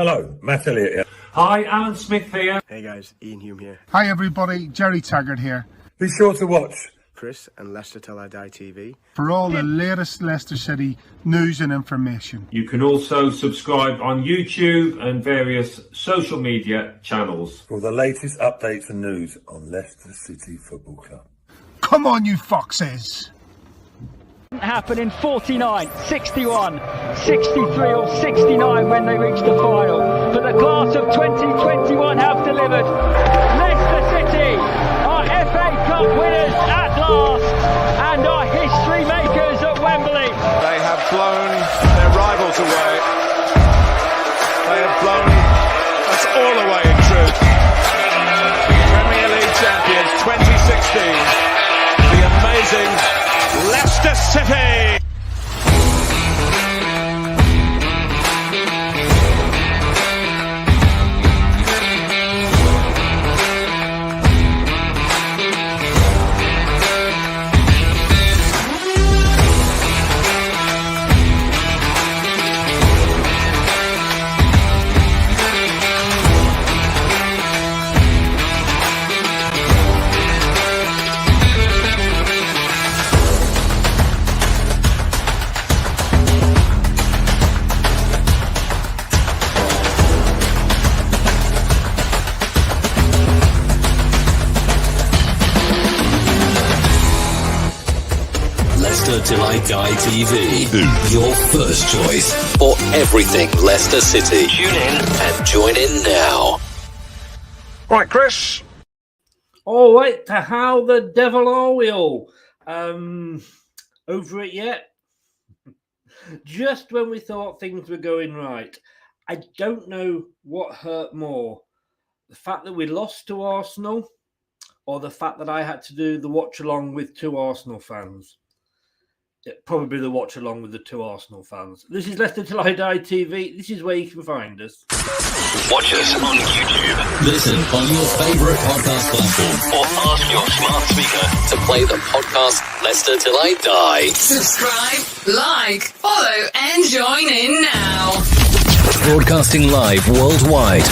Hello, Matt Elliott here. Hi, Alan Smith here. Hey guys, Ian Hume here. Hi everybody, Jerry Taggart here. Be sure to watch Chris and Leicester Till I Die TV For all the latest Leicester City news and information. You can also subscribe on YouTube and various social media channels. for the latest updates and news on Leicester City Football Club. Come on, you foxes! Happen in 49, 61, 63 or 69 when they reach the final. But the class of 2021 have delivered. Leicester City are FA Cup winners at last and are history makers at Wembley. They have blown their rivals away. They have blown us all away in truth. Premier League champions 2016. The amazing Leicester City. Till I Die TV, your first choice for everything Leicester City. Tune in and join in now. Right, Chris. All right, to how the devil are we all? Over it yet? Just when we thought things were going right. I don't know what hurt more. The fact that we lost to Arsenal or the fact that I had to do the watch along with two Arsenal fans. Yeah, probably the watch along with the two Arsenal fans. This is Leicester Till I Die TV. This is where you can find us. Watch us on YouTube. Listen on your favourite podcast platform. Or ask your smart speaker to play the podcast Leicester Till I Die. Subscribe, like, follow, and join in now. Broadcasting live worldwide.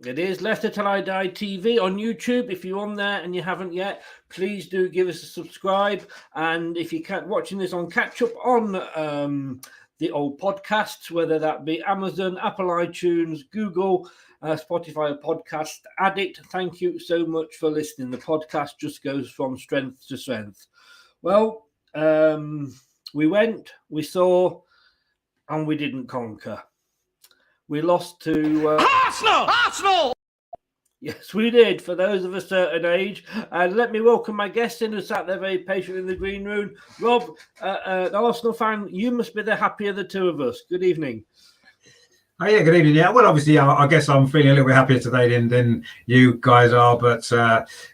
It is Leicester Till I Die TV on YouTube. If you're on there and you haven't yet, please do give us a subscribe. And if you can't watching this on catch up on the old podcasts, whether that be Amazon, Apple iTunes, Google, Spotify, Podcast Addict, thank you so much for listening. The podcast just goes from strength to strength. Well, we went, we saw, and we didn't conquer. We lost to Arsenal! Yes, we did, for those of a certain age. And let me welcome my guest in who sat there very patient in the green room. Rob, an Arsenal fan, you must be the happier of the two of us. Good evening. Oh, yeah, good evening. Yeah, well, obviously, I guess I'm feeling a little bit happier today than you guys are. But,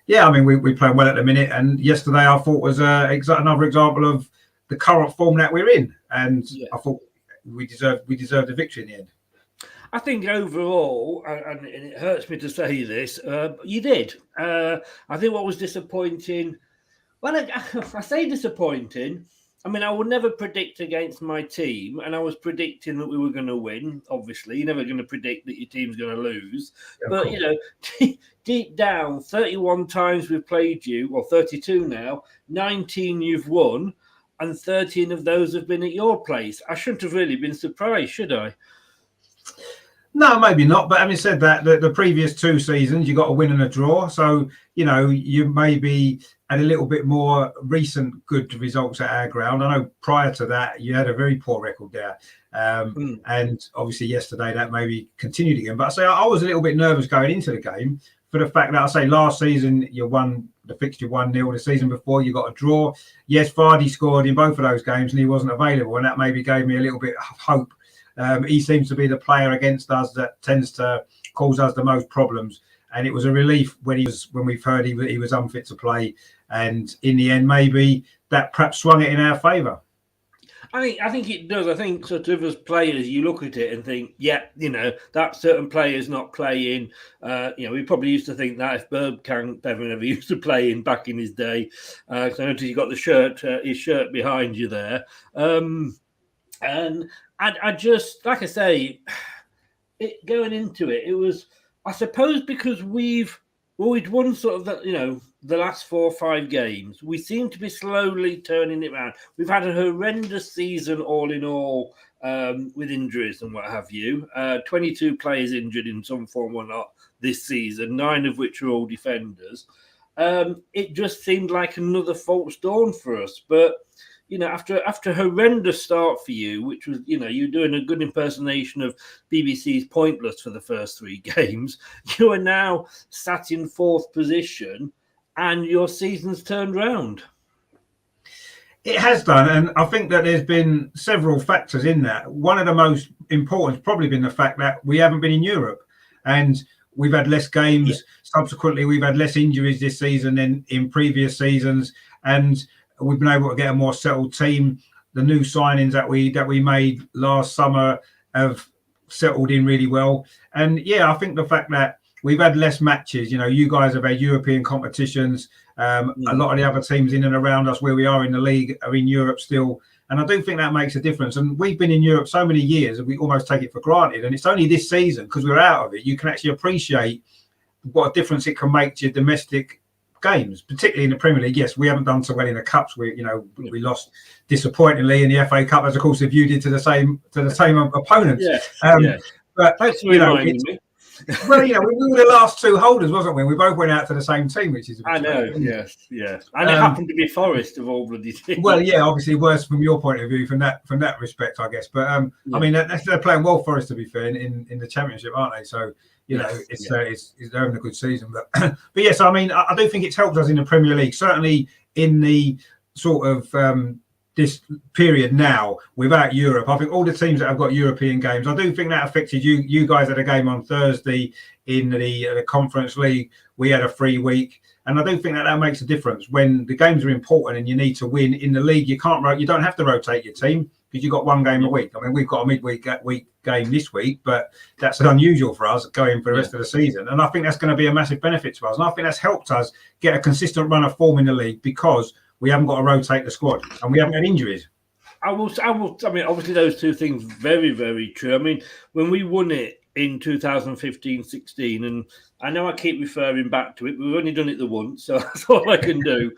yeah, I mean, we're playing well at the minute. And yesterday I thought was another example of the current form that we're in. And yeah. I thought we deserved a victory in the end. I think overall, and it hurts me to say this, you did. I think what was disappointing, well, I say disappointing. I mean, I would never predict against my team, and I was predicting that we were going to win, obviously. You're never going to predict that your team's going to lose. Yeah, but, you know, deep down, 31 times we've played you, well, 32 now, 19 you've won, and 13 of those have been at your place. I shouldn't have really been surprised, should I? No, maybe not. But having said that, the previous two seasons, you got a win and a draw. So, you know, you maybe had a little bit more recent good results at our ground. I know prior to that, you had a very poor record there. And obviously yesterday that maybe continued again. But I say I was a little bit nervous going into the game for the fact that I say last season you won the fixture 1-0. The season before you got a draw. Yes, Vardy scored in both of those games and he wasn't available. And that maybe gave me a little bit of hope. He seems to be the player against us that tends to cause us the most problems. And it was a relief when we've heard he was unfit to play. And in the end, maybe that perhaps swung it in our favour. I think it does. I think sort of as players, you look at it and think, yeah, that certain player's not playing. We probably used to think that if Bergkamp ever used to play in back in his day. I noticed you got his shirt behind you there. And I just, like I say, going into it, it was, I suppose, because we'd won sort of the last 4 or 5 games. We seem to be slowly turning it around. We've had a horrendous season all in all, with injuries and what have you. 22 players injured in some form or not this season, 9 of which are all defenders. It just seemed like another false dawn for us. But after a horrendous start for you, which was, you're doing a good impersonation of BBC's Pointless for the first 3 games, you are now sat in 4th position and your season's turned round. It has done, and I think that there's been several factors in that. One of the most important has probably been the fact that we haven't been in Europe, and we've had less games. Yeah. Subsequently, we've had less injuries this season than in previous seasons, and we've been able to get a more settled team. The new signings that we made last summer have settled in really well. And yeah, I think the fact that we've had less matches, you guys have had European competitions. A lot of the other teams in and around us where we are in the league are in Europe still. And I do think that makes a difference. And we've been in Europe so many years and we almost take it for granted. And it's only this season, because we're out of it, you can actually appreciate what a difference it can make to your domestic games, particularly in the Premier League. Yes, we haven't done so well in the cups. We lost disappointingly in the FA Cup, as of course if you did to the same opponents. But thanks for reminding me. Well, we were the last 2 holders, wasn't we? We both went out to the same team, which is I know, yes. And it happened to be Forest of all bloody teams. Well, yeah, obviously worse from your point of view from that respect, I guess. But I mean, they're playing well, Forest, to be fair, in the Championship, aren't they? So it's they're having a good season. But yes, I mean, I do think it's helped us in the Premier League, certainly in the sort of this period now without Europe. I think all the teams that have got European games, I do think that affected you. You guys had a game on Thursday in the Conference League. We had a free week, and I do think that makes a difference when the games are important and you need to win. In the league, you don't have to rotate your team because you've got 1 game a week. I mean, we've got a midweek game this week, but that's unusual for us going for the rest of the season. And I think that's going to be a massive benefit to us. And I think that's helped us get a consistent run of form in the league because we haven't got to rotate the squad and we haven't had injuries. I mean, obviously those 2 things, very, very true. I mean, when we won it in 2015-16, and I know I keep referring back to it, we've only done it the once, so that's all I can do.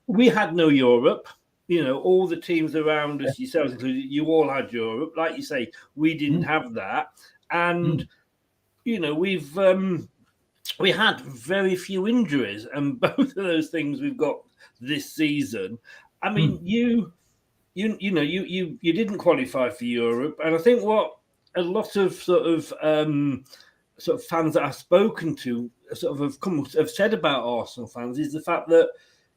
We had no Europe. All the teams around us, yourselves included, you all had Europe. Like you say, we didn't have that. And, we had very few injuries, and both of those things we've got this season. I mean, you didn't qualify for Europe, and I think what a lot of sort of fans that I've spoken to have said about Arsenal fans is the fact that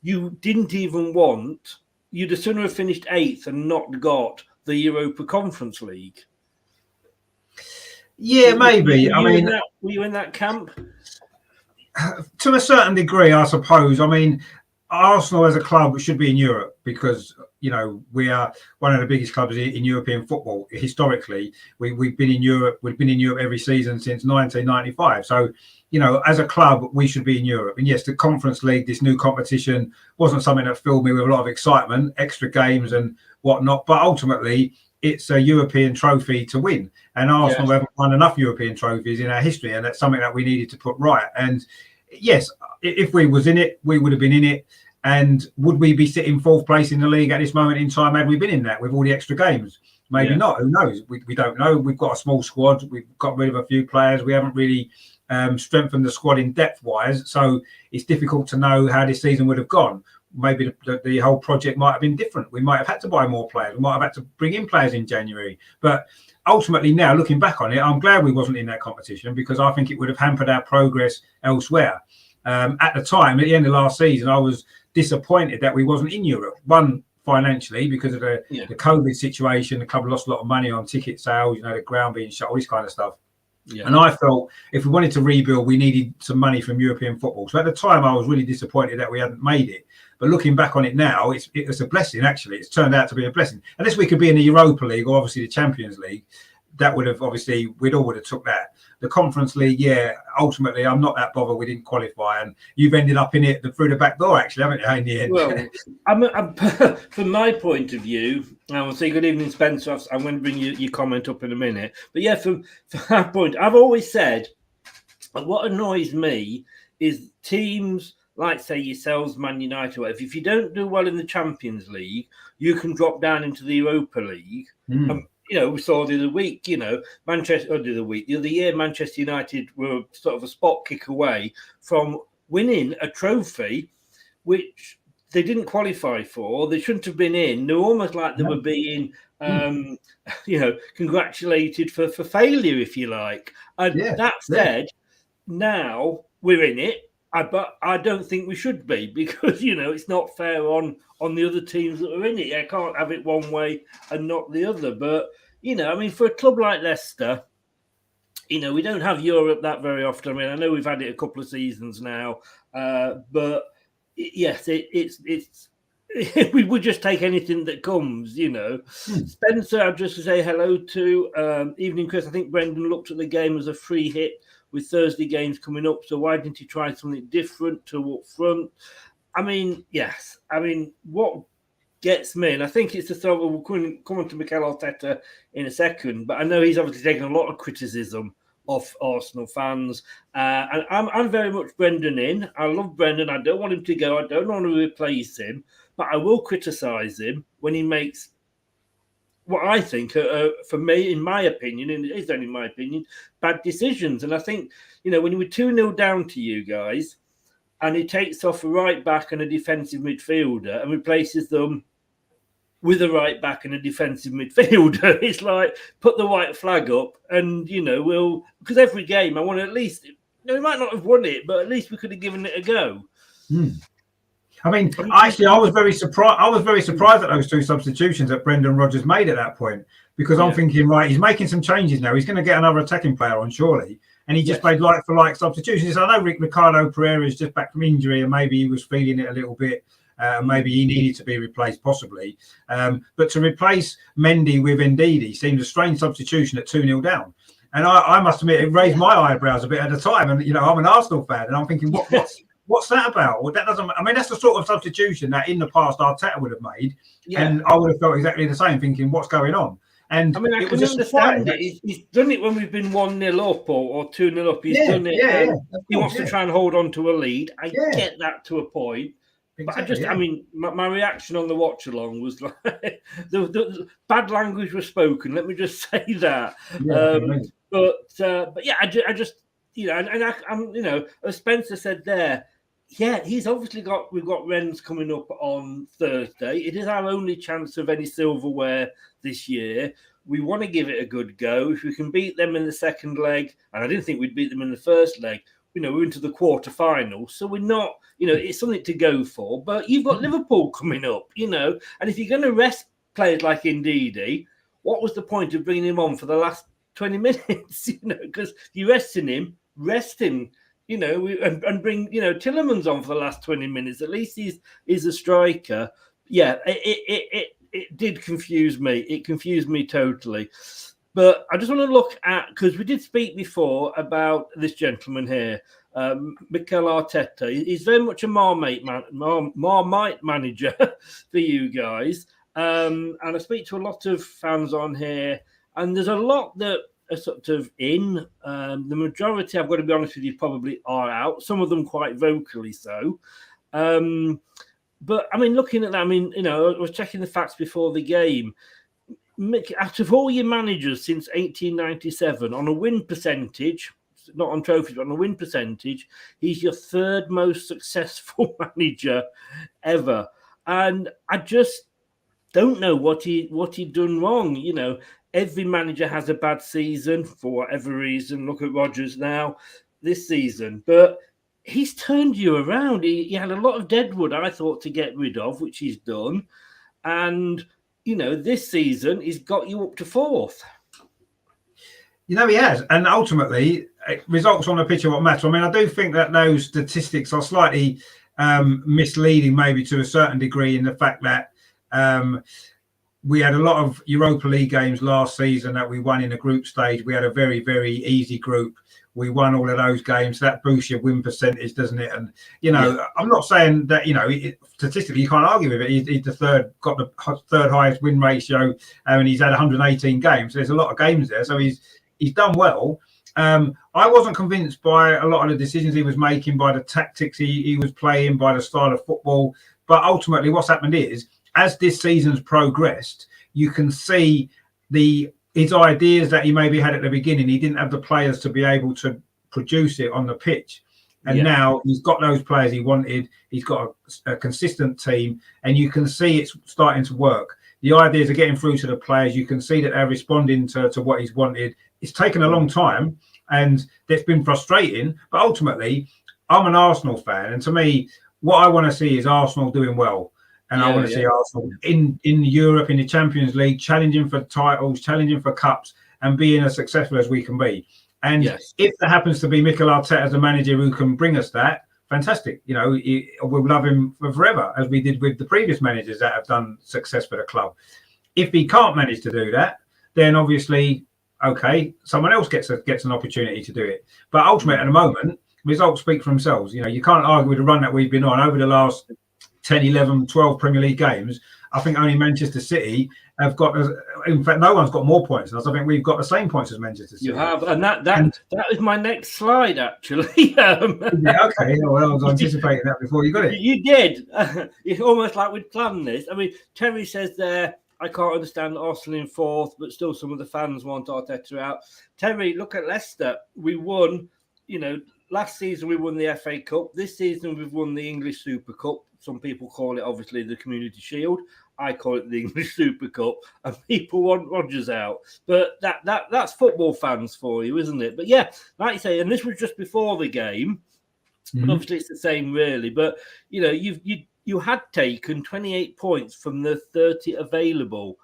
you didn't even want. You'd have sooner have finished 8th and not got the Europa Conference League. Yeah, maybe. Were you in that camp? To a certain degree, I suppose. I mean, Arsenal as a club should be in Europe because, we are one of the biggest clubs in European football. Historically, we've been in Europe. We've been in Europe every season since 1995. So, as a club, we should be in Europe. And yes, the Conference League, this new competition, wasn't something that filled me with a lot of excitement, extra games and whatnot. But ultimately, it's a European trophy to win. And Arsenal haven't won enough European trophies in our history. And that's something that we needed to put right. And yes, if we was in it, we would have been in it. And would we be sitting 4th place in the league at this moment in time had we been in that with all the extra games? Maybe not. Who knows? We don't know. We've got a small squad. We've got rid of a few players. We haven't really strengthened the squad in depth-wise. So it's difficult to know how this season would have gone. Maybe the whole project might have been different. We might have had to buy more players. We might have had to bring in players in January. But ultimately now, looking back on it, I'm glad we wasn't in that competition because I think it would have hampered our progress elsewhere. At the time, at the end of last season, I was disappointed that we wasn't in Europe. One, financially, because of the COVID situation. The club lost a lot of money on ticket sales, the ground being shut, all this kind of stuff. Yeah. And I felt if we wanted to rebuild, we needed some money from European football. So at the time, I was really disappointed that we hadn't made it. But looking back on it now, it's a blessing, actually. It's turned out to be a blessing. Unless we could be in the Europa League or obviously the Champions League, that would have obviously, we'd all would have took that. The Conference League, yeah, ultimately, I'm not that bothered we didn't qualify. And you've ended up in it through the back door, actually, haven't you, in the end? Well, I'm from my point of view, I will say good evening, Spencer. I'm going to bring your comment up in a minute. But yeah, from that point, I've always said what annoys me is teams like, say, yourselves, Man United, or whatever. If you don't do well in the Champions League, you can drop down into the Europa League. We saw the other week, the other year, Manchester United were sort of a spot kick away from winning a trophy, which they didn't qualify for. They shouldn't have been in. They're almost like they were being, congratulated for failure, if you like. And that said, now we're in it. But I don't think we should be, because, it's not fair on the other teams that are in it. I can't have it one way and not the other. But, for a club like Leicester, we don't have Europe that very often. I know we've had it a couple of seasons now. But, yes, it's we would just take anything that comes, Spencer, I'd just say hello to. Evening, Chris. I think Brendan looked at the game as a free hit with Thursday games coming up. So why didn't he try something different to up front? Yes. What gets me, and I think it's the thought, we'll come on to Mikel Arteta in a second, but I know he's obviously taken a lot of criticism off Arsenal fans. And I'm very much Brendan in. I love Brendan. I don't want him to go. I don't want to replace him, but I will criticise him when he makes what I think, for me, in my opinion, and it is only my opinion, bad decisions. And I think, when you were 2-0 down to you guys, and he takes off a right back and a defensive midfielder and replaces them with a right back and a defensive midfielder, it's like, put the white flag up and, because every game I want to at least, we might not have won it, but at least we could have given it a go. Actually, I was very surprised. I was very surprised at those two substitutions that Brendan Rodgers made at that point, because I'm thinking, right, he's making some changes now. He's going to get another attacking player on, surely. And he just made like-for-like substitutions. I know Ricardo Pereira is just back from injury, and maybe he was feeling it a little bit. Maybe he needed to be replaced, possibly. But to replace Mendy with Ndidi seemed a strange substitution at 2-0 down. And I must admit, it raised my eyebrows a bit at the time. And, I'm an Arsenal fan, and I'm thinking, what's that about? Well, that doesn't. That's the sort of substitution that in the past Arteta would have made, and I would have felt exactly the same, thinking, what's going on? And I can understand it. He's done it when we've been 1-0 up or 2-0 up. He's done it. He wants to try and hold on to a lead. I get that to a point. Exactly, but my reaction on the watch along was like the bad language was spoken. Let me just say that. But yeah, I just as Spencer said there. Yeah, he's obviously we've got Rennes coming up on Thursday. It is our only chance of any silverware this year. We want to give it a good go. If we can beat them in the second leg, and I didn't think we'd beat them in the first leg, we're into the quarterfinals. So we're not, it's something to go for. But you've got Liverpool coming up, and if you're going to rest players like Ndidi, what was the point of bringing him on for the last 20 minutes? Because you're resting him, rest him. And bring, Tillerman's on for the last 20 minutes. At least he's a striker. Yeah, it did confuse me. It confused me totally. But I just want to look at, because we did speak before about this gentleman here, Mikel Arteta. He's very much a Marmite manager for you guys. And I speak to a lot of fans on here, and there's a lot that are sort of in. The majority, I've got to be honest with you, probably are out. Some of them quite vocally so. But looking at that, I was checking the facts before the game. Out of all your managers since 1897, on a win percentage, not on trophies, but on a win percentage, he's your third most successful manager ever. And I just don't know what he'd done wrong. Every manager has a bad season for whatever reason. Look at Rodgers now this season. But he's turned you around. He had a lot of deadwood, I thought, to get rid of, which he's done. And, this season, he's got you up to fourth. You know, he has. And ultimately, results on the pitch are what matter. I mean, I do think that those statistics are slightly misleading, maybe to a certain degree, in the fact that we had a lot of Europa League games last season that we won in the group stage. We had a very, very easy group. We won all of those games. That boosts your win percentage, doesn't it? And, you know, I'm not saying that, you know, statistically, you can't argue with it. He's got the third highest win ratio, and he's had 118 games. So there's a lot of games there. So he's done well. I wasn't convinced by a lot of the decisions he was making, by the tactics he was playing, by the style of football. But ultimately, what's happened is, as this season's progressed, you can see his ideas that he maybe had at the beginning. He didn't have the players to be able to produce it on the pitch. And now he's got those players he wanted. He's got a consistent team, and you can see it's starting to work. The ideas are getting through to the players. You can see that they're responding to what he's wanted. It's taken a long time, and it's been frustrating. But ultimately, I'm an Arsenal fan, and to me, what I want to see is Arsenal doing well. And I want to see Arsenal in Europe, in the Champions League, challenging for titles, challenging for cups, and being as successful as we can be. And if there happens to be Mikel Arteta as a manager who can bring us that, fantastic. You know, we'll love him for forever, as we did with the previous managers that have done success for the club. If he can't manage to do that, then obviously, okay, someone else gets an opportunity to do it. But ultimately, at the moment, results speak for themselves. You know, you can't argue with the run that we've been on over the last 10, 11, 12 Premier League games. I think only Manchester City have got, in fact, no one's got more points than us. I think we've got the same points as Manchester City. You have, and that is my next slide, actually. Okay, well, I was anticipating that before you got it. You did. It's almost like we'd planned this. I mean, Terry says there, I can't understand Arsenal in fourth, but still some of the fans want Arteta out. Terry, look at Leicester. We won, you know, last season we won the FA Cup. This season we've won the English Super Cup. Some people call it, obviously, the Community Shield. I call it the English Super Cup. And people want Rodgers out. But that's football fans for you, isn't it? But yeah, like you say, and this was just before the game. But obviously it's the same, really. But, you know, you had taken 28 points from the 30 available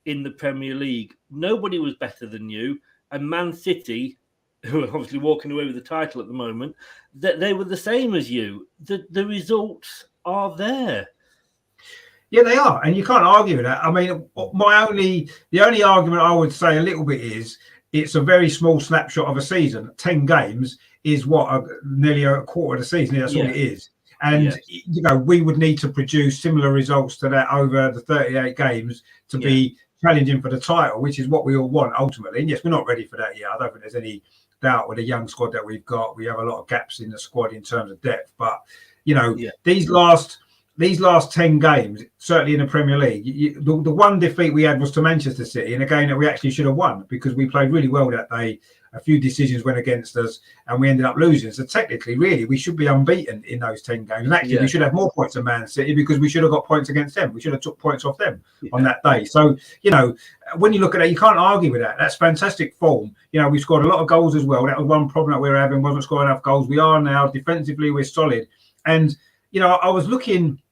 in the Premier League. Nobody was better than you. And Man City, who are obviously walking away with the title at the moment, that they were the same as you. The results are there. Yeah, they are, and you can't argue with that. I mean, the only argument I would say a little bit is it's a very small snapshot of a season. 10 games is nearly a quarter of the season. That's all it is. And you know, we would need to produce similar results to that over the 38 games to be challenging for the title, which is what we all want ultimately. And yes, we're not ready for that yet. I don't think there's any doubt with the young squad that we've got. We have a lot of gaps in the squad in terms of depth, but you know, these last 10 games, certainly in the Premier League, the one defeat we had was to Manchester City in a game that we actually should have won because we played really well that day. A few decisions went against us and we ended up losing. So technically, really, we should be unbeaten in those 10 games. And actually, we should have more points than Man City because we should have got points against them. We should have took points off them on that day. So, you know, when you look at that, you can't argue with that. That's fantastic form. You know, we scored a lot of goals as well. That was one problem that we were having, wasn't scoring enough goals. We are now. Defensively, we're solid. And, you know, I was looking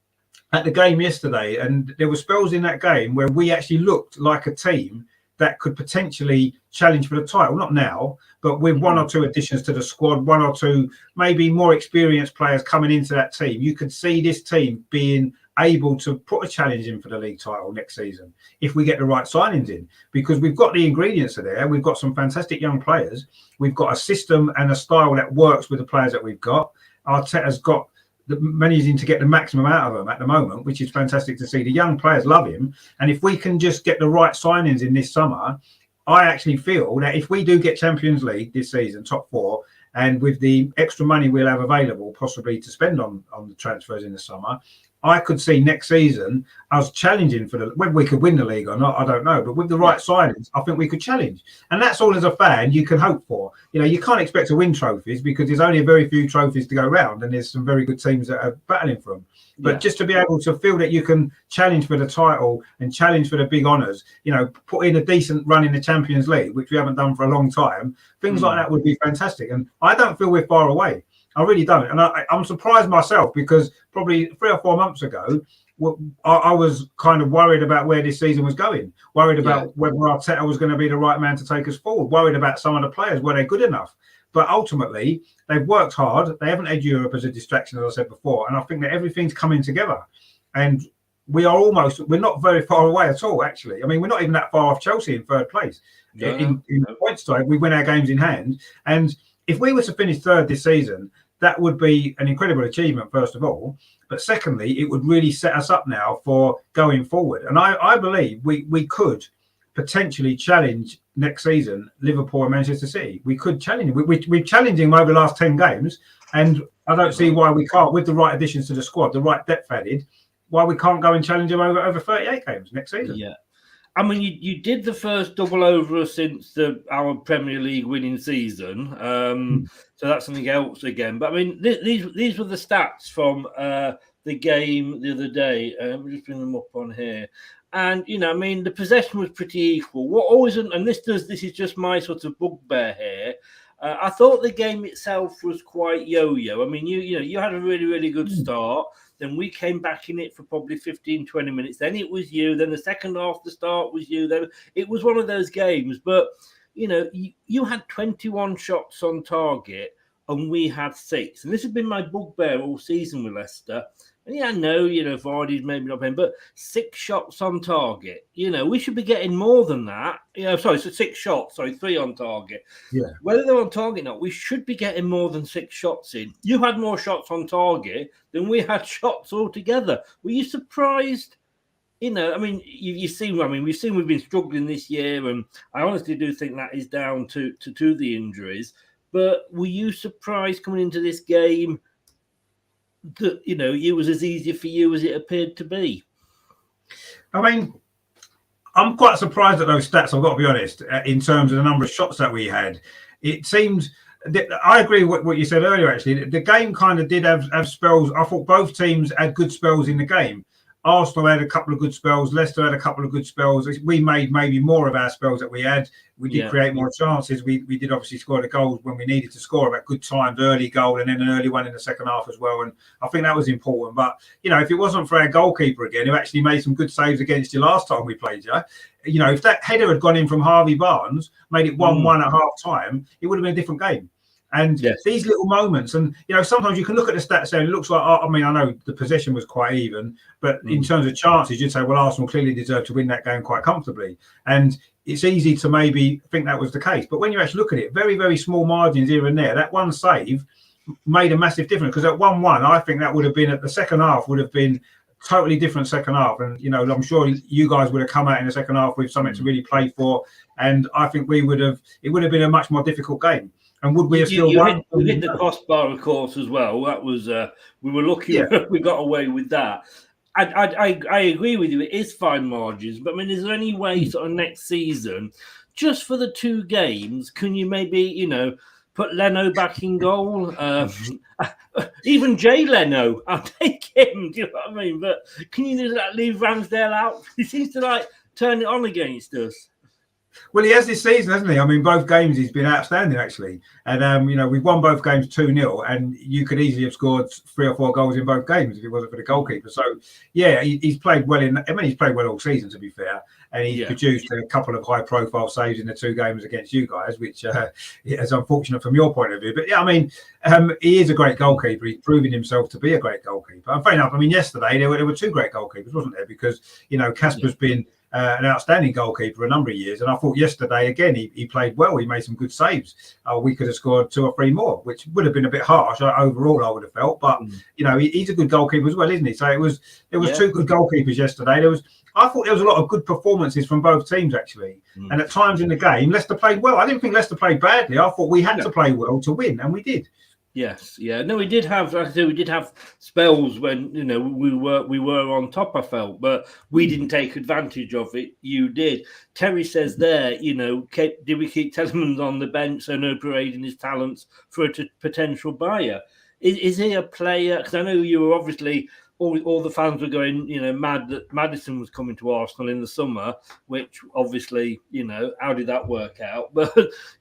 at the game yesterday, and there were spells in that game where we actually looked like a team that could potentially challenge for the title. Not now, but with one or two additions to the squad, one or two maybe more experienced players coming into that team, you could see this team being able to put a challenge in for the league title next season if we get the right signings in, because we've got the ingredients are there. We've got some fantastic young players. We've got a system and a style that works with the players that we've got. Arteta's got managing to get the maximum out of them at the moment, which is fantastic to see. The young players love him, and if we can just get the right signings in this summer, I actually feel that if we do get Champions League this season, top four, and with the extra money we'll have available possibly to spend on the transfers in the summer, I could see next season us challenging for whether we could win the league or not, I don't know. But with the right signings, I think we could challenge. And that's all as a fan you can hope for. You know, you can't expect to win trophies because there's only a very few trophies to go around, and there's some very good teams that are battling for them. But just to be able to feel that you can challenge for the title and challenge for the big honours, you know, put in a decent run in the Champions League, which we haven't done for a long time, things like that would be fantastic. And I don't feel we're far away. I really don't. And I'm surprised myself because probably 3 or 4 months ago, I was kind of worried about where this season was going, worried about whether Arteta was going to be the right man to take us forward, worried about some of the players, were they good enough? But ultimately, they've worked hard. They haven't had Europe as a distraction, as I said before. And I think that everything's coming together. And we're not very far away at all, actually. I mean, we're not even that far off Chelsea in third place. In points time, we win our games in hand. And if we were to finish third this season, that would be an incredible achievement, first of all. But secondly, it would really set us up now for going forward. And I believe we could potentially challenge next season Liverpool and Manchester City. We could challenge them. We've challenged them over the last 10 games, and I don't see why we can't, with the right additions to the squad, the right depth added, why we can't go and challenge them over 38 games next season. Yeah. I mean, you did the first double over us since our Premier League winning season, so that's something else again. But I mean, these were the stats from the game the other day. We'll just bring them up on here. And, I mean, the possession was pretty equal. What always, and this is just my sort of bugbear here. I thought the game itself was quite yo-yo. I mean, you had a really, really good start. Then we came back in it for probably 15, 20 minutes. Then it was you. Then the second half, the start was you. Then it was one of those games. But, you had 21 shots on target and we had 6. And this has been my bugbear all season with Leicester. And I know, Vardy's maybe not playing, but 6 shots on target. We should be getting more than that. So 6 shots, 3 on target. Yeah. Whether they're on target or not, we should be getting more than 6 shots in. You had more shots on target than we had shots altogether. Were you surprised? I mean, we've seen we've been struggling this year, and I honestly do think that is down to the injuries. But were you surprised coming into this game that it was as easy for you as it appeared to be? I mean, I'm quite surprised at those stats, I've got to be honest, in terms of the number of shots that we had. It seemed that, I agree with what you said earlier, actually. The game kind of did have spells. I thought both teams had good spells in the game. Arsenal had a couple of good spells. Leicester had a couple of good spells. We made maybe more of our spells that we had. We did create more chances. We did obviously score the goals when we needed to score at good times, early goal and then an early one in the second half as well. And I think that was important. But, if it wasn't for our goalkeeper again, who actually made some good saves against you last time we played you, if that header had gone in from Harvey Barnes, made it 1-1 at half time, it would have been a different game. And these little moments, and sometimes you can look at the stats there and it looks like, I know the possession was quite even, but in terms of chances, you'd say, well, Arsenal clearly deserved to win that game quite comfortably. And it's easy to maybe think that was the case. But when you actually look at it, very, very small margins here and there, that one save made a massive difference, because at 1-1, I think that would have been, at the second half, would have been totally different second half. And, I'm sure you guys would have come out in the second half with something to really play for. And I think it would have been a much more difficult game. And would we have still won? We hit the crossbar, of course, as well. That was we were lucky we got away with that. I agree with you. It is fine margins, but I mean, is there any way sort of next season, just for the 2 games, can you maybe put Leno back in goal? Even Jay Leno, I'll take him. Do you know what I mean? But can you just leave Ramsdale out? He seems to turn it on against us. Well, he has this season, hasn't he? I mean, both games he's been outstanding, actually. And, we've won both games 2-0, and you could easily have scored 3 or 4 goals in both games if it wasn't for the goalkeeper. So, he's played well he's played well all season, to be fair. And he's produced a couple of high-profile saves in the 2 games against you guys, which is unfortunate from your point of view. But, he is a great goalkeeper. He's proven himself to be a great goalkeeper. And fair enough, yesterday there were 2 great goalkeepers, wasn't there? Because, Casper's been an outstanding goalkeeper a number of years, and I thought yesterday again he played well. He made some good saves. We could have scored 2 or 3 more, which would have been a bit harsh overall, I would have felt. But he's a good goalkeeper as well, isn't he? So there was 2 good goalkeepers yesterday. I thought there was a lot of good performances from both teams, actually. And at times in the game, Leicester played well. I didn't think Leicester played badly. I thought we had to play well to win, and we did. Yes, no, we did have, like I said, we did have spells when we were on top, I felt, but we didn't take advantage of it. You did. Terry says there, did we keep Telemans on the bench so no parading his talents for a potential buyer? Is he a player? Because I know you were obviously all the fans were going, mad that Maddison was coming to Arsenal in the summer, which obviously, how did that work out? But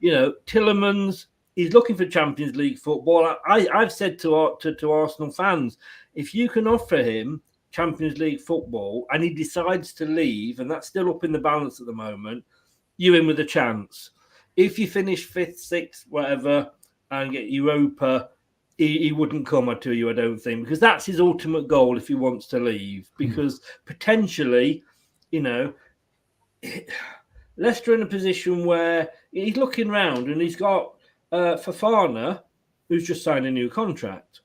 Tielemans. He's looking for Champions League football. I've said to Arsenal fans, if you can offer him Champions League football and he decides to leave, and that's still up in the balance at the moment, you're in with a chance. If you finish 5th, 6th, whatever, and get Europa, he wouldn't come to you, I don't think, because that's his ultimate goal if he wants to leave. Because potentially, you know, Leicester in a position where he's looking round and he's got Fofana, who's just signed a new contract.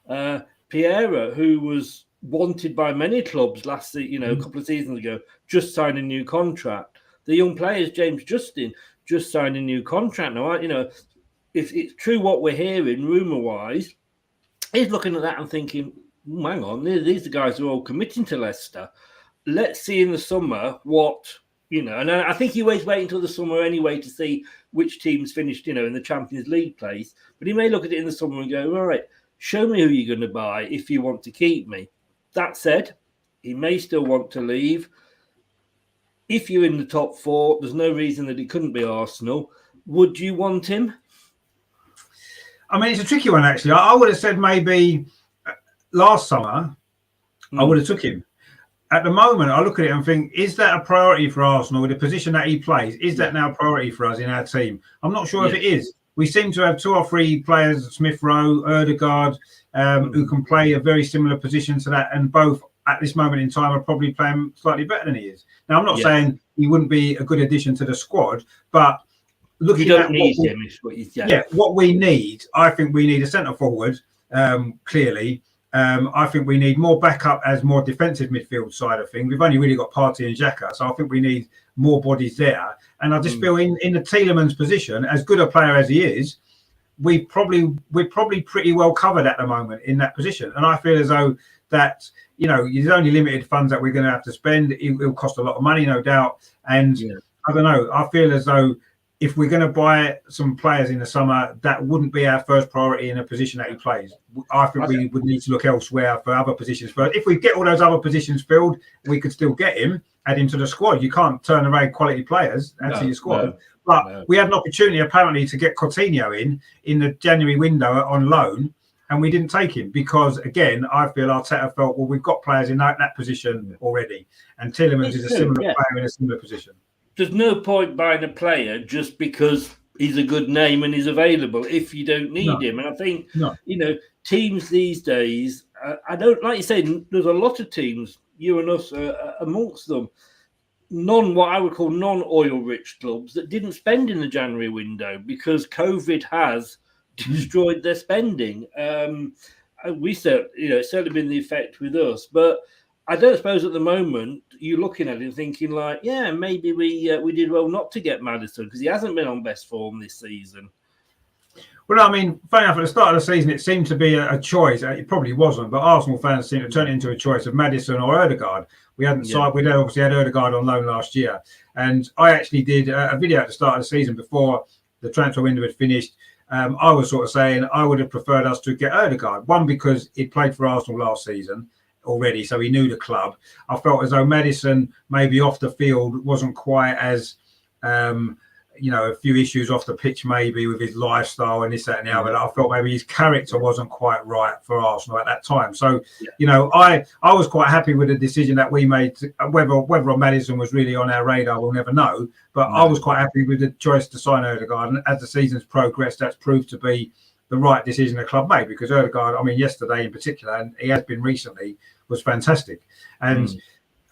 Piera, who was wanted by many clubs a couple of seasons ago, just signed a new contract. The young players, James Justin, just signed a new contract. Now, if it's true what we're hearing, rumour-wise, he's looking at that and thinking, hang on, these are the guys who are all committing to Leicester. Let's see in the summer what, and I think he always wait until the summer anyway to see which teams finished, in the Champions League place. But he may look at it in the summer and go, all right, show me who you're going to buy if you want to keep me. That said, he may still want to leave. If you're in the top 4, there's no reason that it couldn't be Arsenal. Would you want him? I mean, it's a tricky one, actually. I would have said maybe last summer, I would have took him. At the moment, I look at it and think, is that a priority for Arsenal with the position that he plays? Is that now a priority for us in our team? I'm not sure if it is. We seem to have 2 or 3 players, Smith Rowe, Ødegaard, who can play a very similar position to that, and both at this moment in time are probably playing slightly better than he is. Now, I'm not saying he wouldn't be a good addition to the squad, but looking at what we need, I think we need a centre forward, clearly. I think we need more backup as more defensive midfield side of things. We've only really got Partey and Xhaka, so I think we need more bodies there. And I just feel in the Tielemans position, as good a player as he is, we're probably pretty well covered at the moment in that position. And I feel as though that, there's only limited funds that we're going to have to spend. It'll cost a lot of money, no doubt. And I don't know, I feel as though if we're going to buy some players in the summer, that wouldn't be our first priority in a position that he plays. I think we would need to look elsewhere for other positions first. If we get all those other positions filled, we could still get him, add him to the squad. You can't turn away quality players to your squad. But we had an opportunity apparently to get Coutinho in the January window on loan, and we didn't take him because, again, I feel Arteta felt, well, we've got players in that position already. And Tielemans is a similar player in a similar position. There's no point buying a player just because he's a good name and he's available if you don't need him. And I think, teams these days, I don't, like you say, there's a lot of teams, you and us amongst them, what I would call non-oil rich clubs that didn't spend in the January window because COVID has destroyed their spending. It's certainly been the effect with us, but I don't suppose at the moment you're looking at it and thinking like, maybe we did well not to get Maddison because he hasn't been on best form this season. Well, I mean, funny enough, at the start of the season, it seemed to be a choice. It probably wasn't, but Arsenal fans seemed to turn it into a choice of Maddison or Ødegaard. We hadn't signed. We obviously had Ødegaard on loan last year, and I actually did a video at the start of the season before the transfer window had finished. I was sort of saying I would have preferred us to get Ødegaard. One, because he played for Arsenal last season already, so he knew the club. I felt as though Maddison maybe off the field wasn't quite as a few issues off the pitch maybe with his lifestyle and this, that and the other. I felt maybe his character wasn't quite right for Arsenal at that time. So, I was quite happy with the decision that we made. Whether Maddison was really on our radar, we'll never know. But I was quite happy with the choice to sign Ødegaard. And as the season's progressed, that's proved to be the right decision the club made because Ødegaard, I mean, yesterday in particular, and he has been recently, was fantastic. And,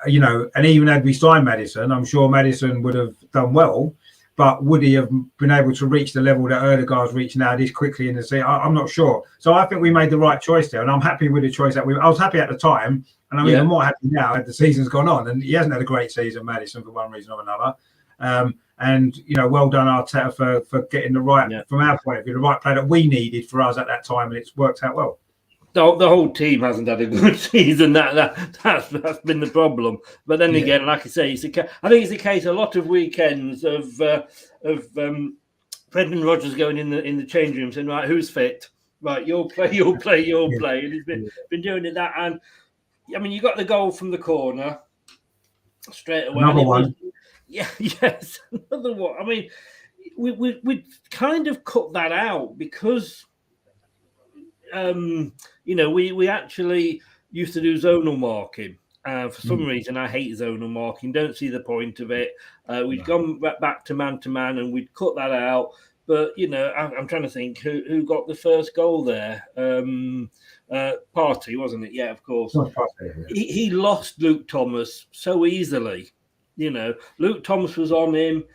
and even had we signed Maddison, I'm sure Maddison would have done well. But would he have been able to reach the level that Ødegaard's reached now this quickly in the season? I'm not sure. So I think we made the right choice there. And I'm happy with the choice that I was happy at the time. And I'm even more happy now as the season's gone on. And he hasn't had a great season, Maddison, for one reason or another. And, well done, Arteta, for getting the right, from our point of view, the right player that we needed for us at that time. And it's worked out well. The whole team hasn't had a good season. That's been the problem. But then again, like I say, I think it's the case. A lot of weekends of Brendan Rodgers going in the change room saying, "Right, who's fit? Right, you'll play. And he's been doing it that. And I mean, you got the goal from the corner straight away. Another one. Yes, another one. I mean, we kind of cut that out because. We actually, used to do zonal marking. For some reason, I hate zonal marking. Don't see the point of it. We'd gone back to man, and we'd cut that out. But, you know, I'm trying to think who got the first goal there. Partey, wasn't it? Yeah, of course. He lost Luke Thomas so easily. You know, Luke Thomas was on him.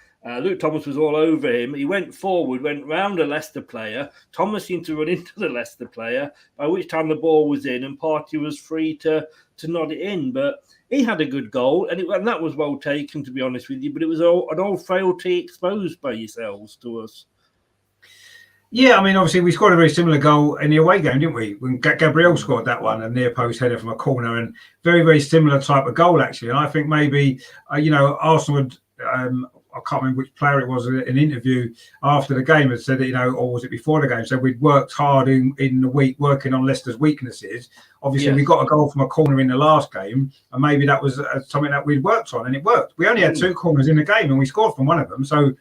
Luke Thomas was all over him. He went forward, went round a Leicester player. Thomas seemed to run into the Leicester player, by which time the ball was in and Partey was free to nod it in. But he had a good goal, and that was well taken, to be honest with you. But it was an old frailty exposed by yourselves to us. Yeah, I mean, obviously we scored a very similar goal in the away game, didn't we? When Gabriel scored that one, a near post header from a corner, and very, very similar type of goal, actually. And I think maybe, Arsenal would... I can't remember which player it was in an interview after the game had said that, or was it before the game, said we'd worked hard in the week working on Leicester's weaknesses. Obviously, we got a goal from a corner in the last game, and maybe that was something that we'd worked on, and it worked. We only had 2 corners in the game, and we scored from one of them. So,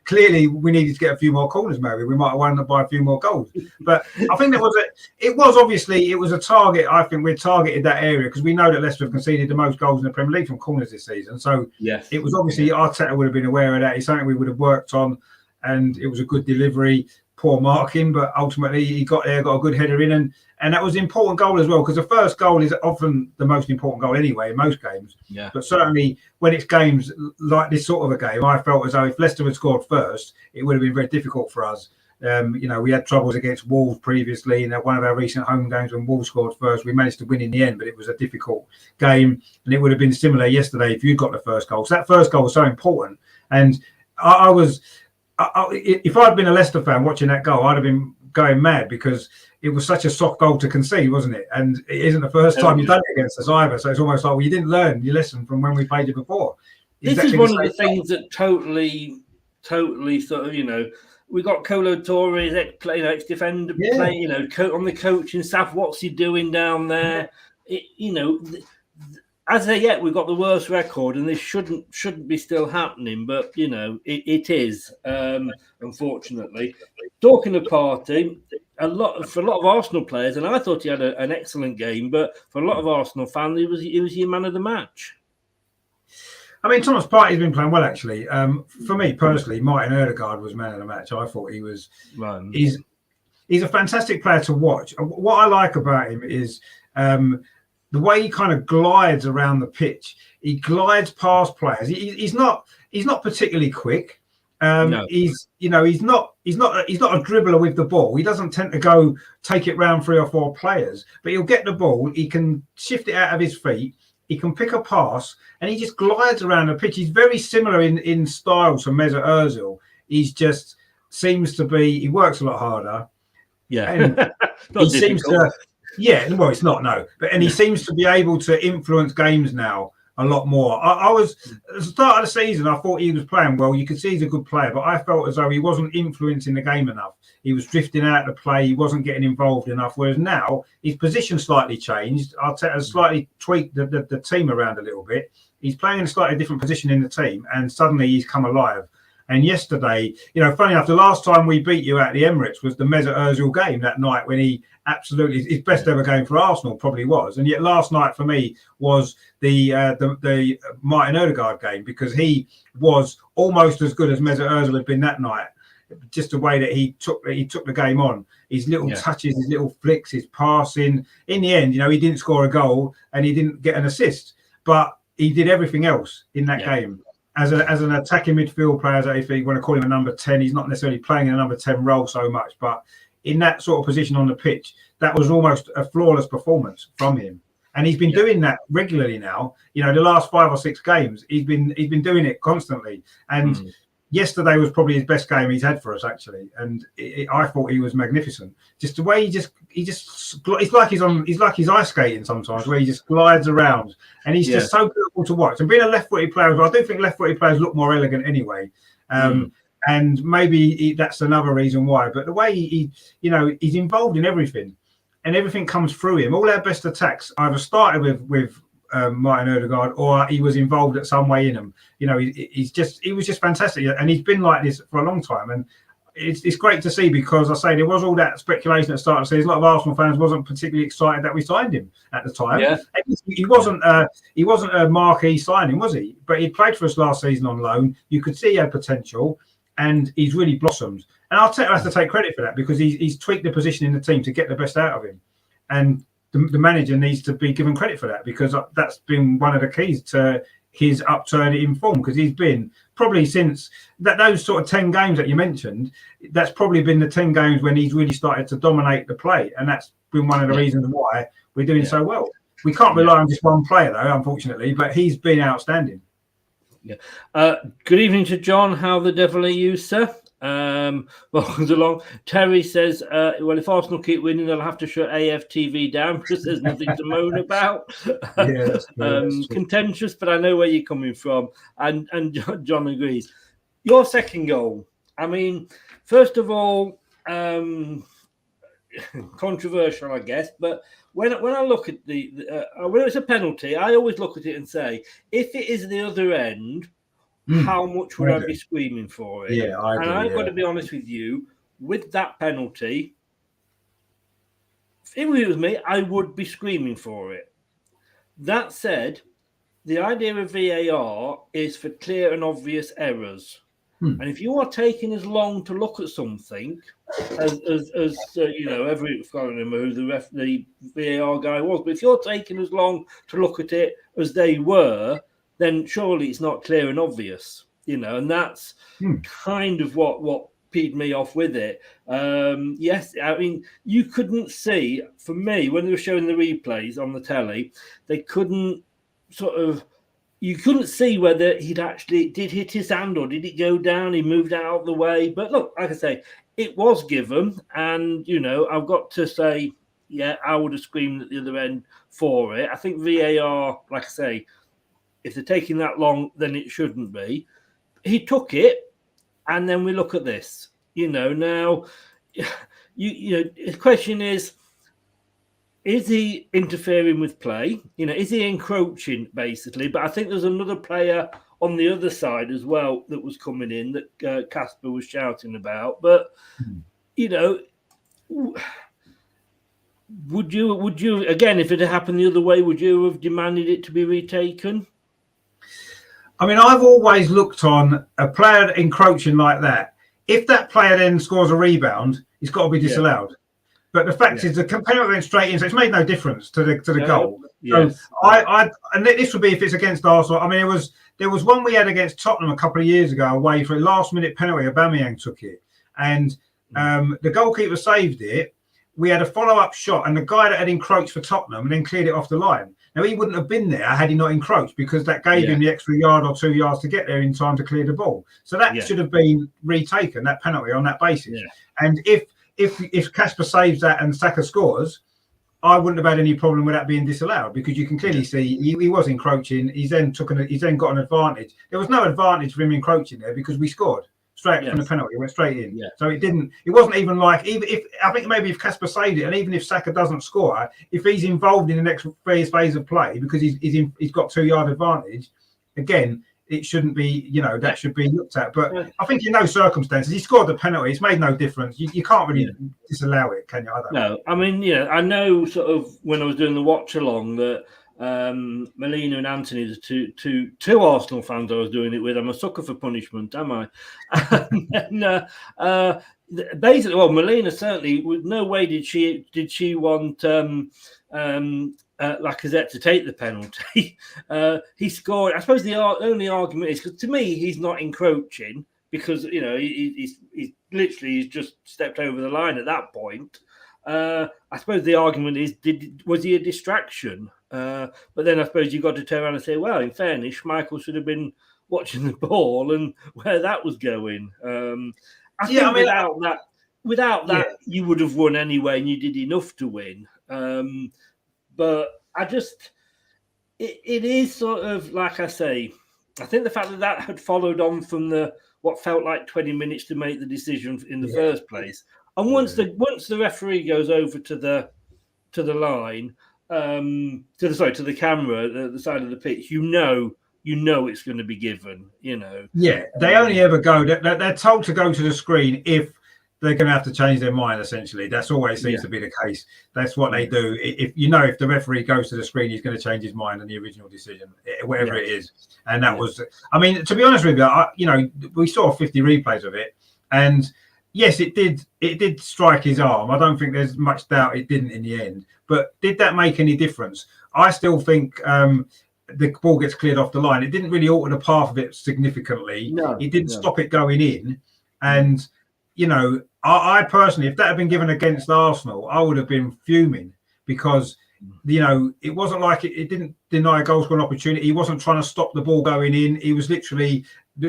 clearly we needed to get a few more corners. Maybe we might have won by a few more goals. But I think it was a target. I think we targeted that area because we know that Leicester have conceded the most goals in the Premier League from corners this season. So it was obviously Arteta would have been aware of that. It's something we would have worked on, and it was a good delivery. Poor marking, but ultimately he got there, got a good header in, and that was an important goal as well, because the first goal is often the most important goal anyway in most games. But certainly when it's games like this sort of a game, I felt as though if Leicester had scored first, it would have been very difficult for us. We had troubles against Wolves previously in one of our recent home games when Wolves scored first. We managed to win in the end, but it was a difficult game, and it would have been similar yesterday if you'd got the first goal. So that first goal was so important, and if I'd been a Leicester fan watching that goal, I'd have been going mad because it was such a soft goal to concede, wasn't it? And it isn't the first time you've done it against us either. So it's almost like, well, you didn't learn your lesson from when we played you before. This is one of the things that totally sort of, we got Colo Torres, ex-defender, on the coaching staff. What's he doing down there? As of yet, we've got the worst record, and this shouldn't be still happening, but it is, unfortunately. Talking of Partey, for a lot of Arsenal players, and I thought he had an excellent game, but for a lot of Arsenal fans, he was your man of the match. I mean, Thomas Partey's been playing well, actually. For me personally, Martin Ødegaard was man of the match. I thought he was. Right. He's a fantastic player to watch. What I like about him is the way he kind of glides around the pitch. He glides past players. He's not particularly quick. No. He's not a dribbler with the ball. He doesn't tend to go take it round 3 or 4 players, but he'll get the ball. He can shift it out of his feet. He can pick a pass, and he just glides around the pitch. He's very similar in style to Mesut Ozil. He works a lot harder. Yeah, and he seems to. Yeah, well, it's not, no. And he seems to be able to influence games now a lot more. I was, at the start of the season, I thought he was playing well. You could see he's a good player, but I felt as though he wasn't influencing the game enough. He was drifting out of the play. He wasn't getting involved enough. Whereas now, his position slightly changed. Arteta slightly tweaked the team around a little bit. He's playing in a slightly different position in the team, and suddenly he's come alive. And yesterday, funny enough, the last time we beat you at the Emirates was the Mesut Ozil game that night, when he absolutely, his best ever game for Arsenal probably was. And yet last night for me was the Martin Ødegaard game, because he was almost as good as Mesut Ozil had been that night. Just the way that he took the game on, his little touches, his little flicks, his passing. In the end, he didn't score a goal and he didn't get an assist, but he did everything else in that game. As an attacking midfield player, if you want to call him a number 10, he's not necessarily playing in a number 10 role so much, but in that sort of position on the pitch, that was almost a flawless performance from him. And he's been doing that regularly now. The last 5 or 6 games, he's been doing it constantly. And yesterday was probably his best game he's had for us, actually. And I thought he was magnificent. Just the way it's like he's ice skating sometimes, where he just glides around, and he's just so beautiful to watch. And being a left-footed player, I do think left-footed players look more elegant anyway. And maybe that's another reason why. But the way he's involved in everything, and everything comes through him. All our best attacks either started with Martin Ødegaard, or he was involved at some way in them. He was just fantastic, and he's been like this for a long time. And it's great to see, because I say there was all that speculation at the start of the season. A lot of Arsenal fans wasn't particularly excited that we signed him at the time. Yeah. He wasn't a marquee signing, was he? But he played for us last season on loan. You could see he had potential, and he's really blossomed. And I have to take credit for that, because he's tweaked the position in the team to get the best out of him. And the manager needs to be given credit for that, because that's been one of the keys to his upturn in form, because he's been probably since those sort of 10 games that you mentioned, that's probably been the 10 games when he's really started to dominate the play, and that's been one of the reasons why we're doing so well. We can't rely on just one player though, unfortunately, but he's been outstanding. Good evening to John. How the devil are you, sir? Welcome along. Terry says, well, if Arsenal keep winning, they'll have to shut AFTV down because there's nothing to moan about. That's contentious, but I know where you're coming from. And John agrees. Your second goal, I mean, first of all, controversial, I guess, but when I look at when it's a penalty, I always look at it and say, if it is the other end, how much would I be screaming for it? Yeah, I agree, and I've got to be honest with you, with that penalty, if it was me, I would be screaming for it. That said, the idea of VAR is for clear and obvious errors. And if you are taking as long to look at something as you know, I can't remember who the VAR guy was, but if you're taking as long to look at it as they were, then surely it's not clear and obvious, you know, and that's kind of what peed me off with it. Yes, I mean, you couldn't see, for me, when they were showing the replays on the telly, they couldn't you couldn't see whether he'd actually did hit his hand or did it go down, he moved out of the way. But look, like I say, it was given, and, you know, I've got to say, yeah, I would have screamed at the other end for it. I think VAR, like I say, if they're taking that long, then it shouldn't be. He took it, and then we look at this. You know, now, you know, the question is he interfering with play? You know, is he encroaching, basically? But I think there's another player on the other side as well that was coming in that Casper was shouting about. But, you know, would you, again, if it had happened the other way, would you have demanded it to be retaken? I mean, I've always looked on a player encroaching like that. If that player then scores a rebound, it's got to be disallowed. But the fact is, the penalty went straight in, so it's made no difference to the goal. Yes. So and this would be if it's against Arsenal. I mean, there was one we had against Tottenham a couple of years ago away for a last-minute penalty. Aubameyang took it, and the goalkeeper saved it. We had a follow-up shot, and the guy that had encroached for Tottenham and then cleared it off the line. Now, he wouldn't have been there had he not encroached, because that gave him the extra yard or 2 yards to get there in time to clear the ball. So that should have been retaken, that penalty, on that basis. Yeah. And if Casper saves that and Saka scores, I wouldn't have had any problem with that being disallowed, because you can clearly see he was encroaching. He's then got an advantage. There was no advantage for him encroaching there because we scored straight from the penalty. It went straight in. Yeah. So it wasn't even like, even if, I think maybe if Casper saved it, and even if Saka doesn't score, if he's involved in the next phase of play because he's got 2 yard advantage, again, it shouldn't be, you know, that should be looked at. But I think in those circumstances, he scored the penalty. It's made no difference. You can't really disallow it, can you? I mean, yeah, I know sort of when I was doing the watch along that Melina and Anthony, the two Arsenal fans I was doing it with. I'm a sucker for punishment, am I? And basically, well, Melina certainly, with no way did she want Lacazette to take the penalty. He scored. I suppose the only argument is, because to me he's not encroaching, because, you know, he's literally just stepped over the line at that point. I suppose the argument is, was he a distraction? But then I suppose you've got to turn around and say, well, in fairness, Michael should have been watching the ball and where that was going. I think without that, you would have won anyway, and you did enough to win. But I just, it is sort of, like I say, I think the fact that had followed on from what felt like 20 minutes to make the decision in the first place. And once the referee goes over to the line, to the camera, the side of the pitch, you know it's going to be given, you know. Yeah, they only ever go. They're told to go to the screen if they're going to have to change their mind. Essentially, that's always seems to be the case. That's what they do. If the referee goes to the screen, he's going to change his mind on the original decision, whatever it is. And that was, I mean, to be honest with you, we saw 50 replays of it, and yes, it did strike his arm. I don't think there's much doubt it didn't in the end. But did that make any difference? I still think the ball gets cleared off the line. It didn't really alter the path of it significantly. No, it didn't stop it going in, and I personally, if that had been given against Arsenal, I would have been fuming because, it wasn't like it didn't deny a goal scoring opportunity. He wasn't trying to stop the ball going in. He was literally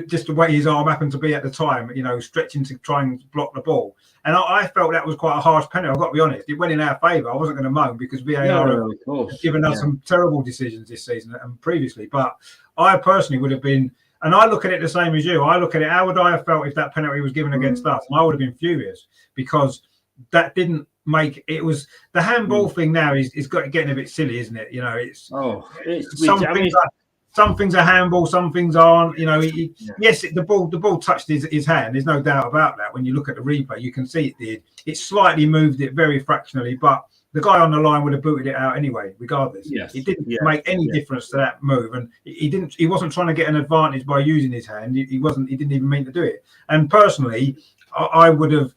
just the way his arm happened to be at the time, stretching to try and block the ball. And I felt that was quite a harsh penalty. I've got to be honest. It went in our favour. I wasn't going to moan because VAR have given us some terrible decisions this season and previously. But I personally would have been, and I look at it the same as you. I look at it, how would I have felt if that penalty was given against us? And I would have been furious because that didn't make it. Was the handball thing now is getting a bit silly, isn't it? Some things are handball, some things aren't. Yes, the ball touched his hand. There's no doubt about that. When you look at the replay, you can see it did. It slightly moved it very fractionally, but the guy on the line would have booted it out anyway, regardless. Yes. It didn't make any difference to that move, and he wasn't trying to get an advantage by using his hand. He didn't even mean to do it. And personally, I would have.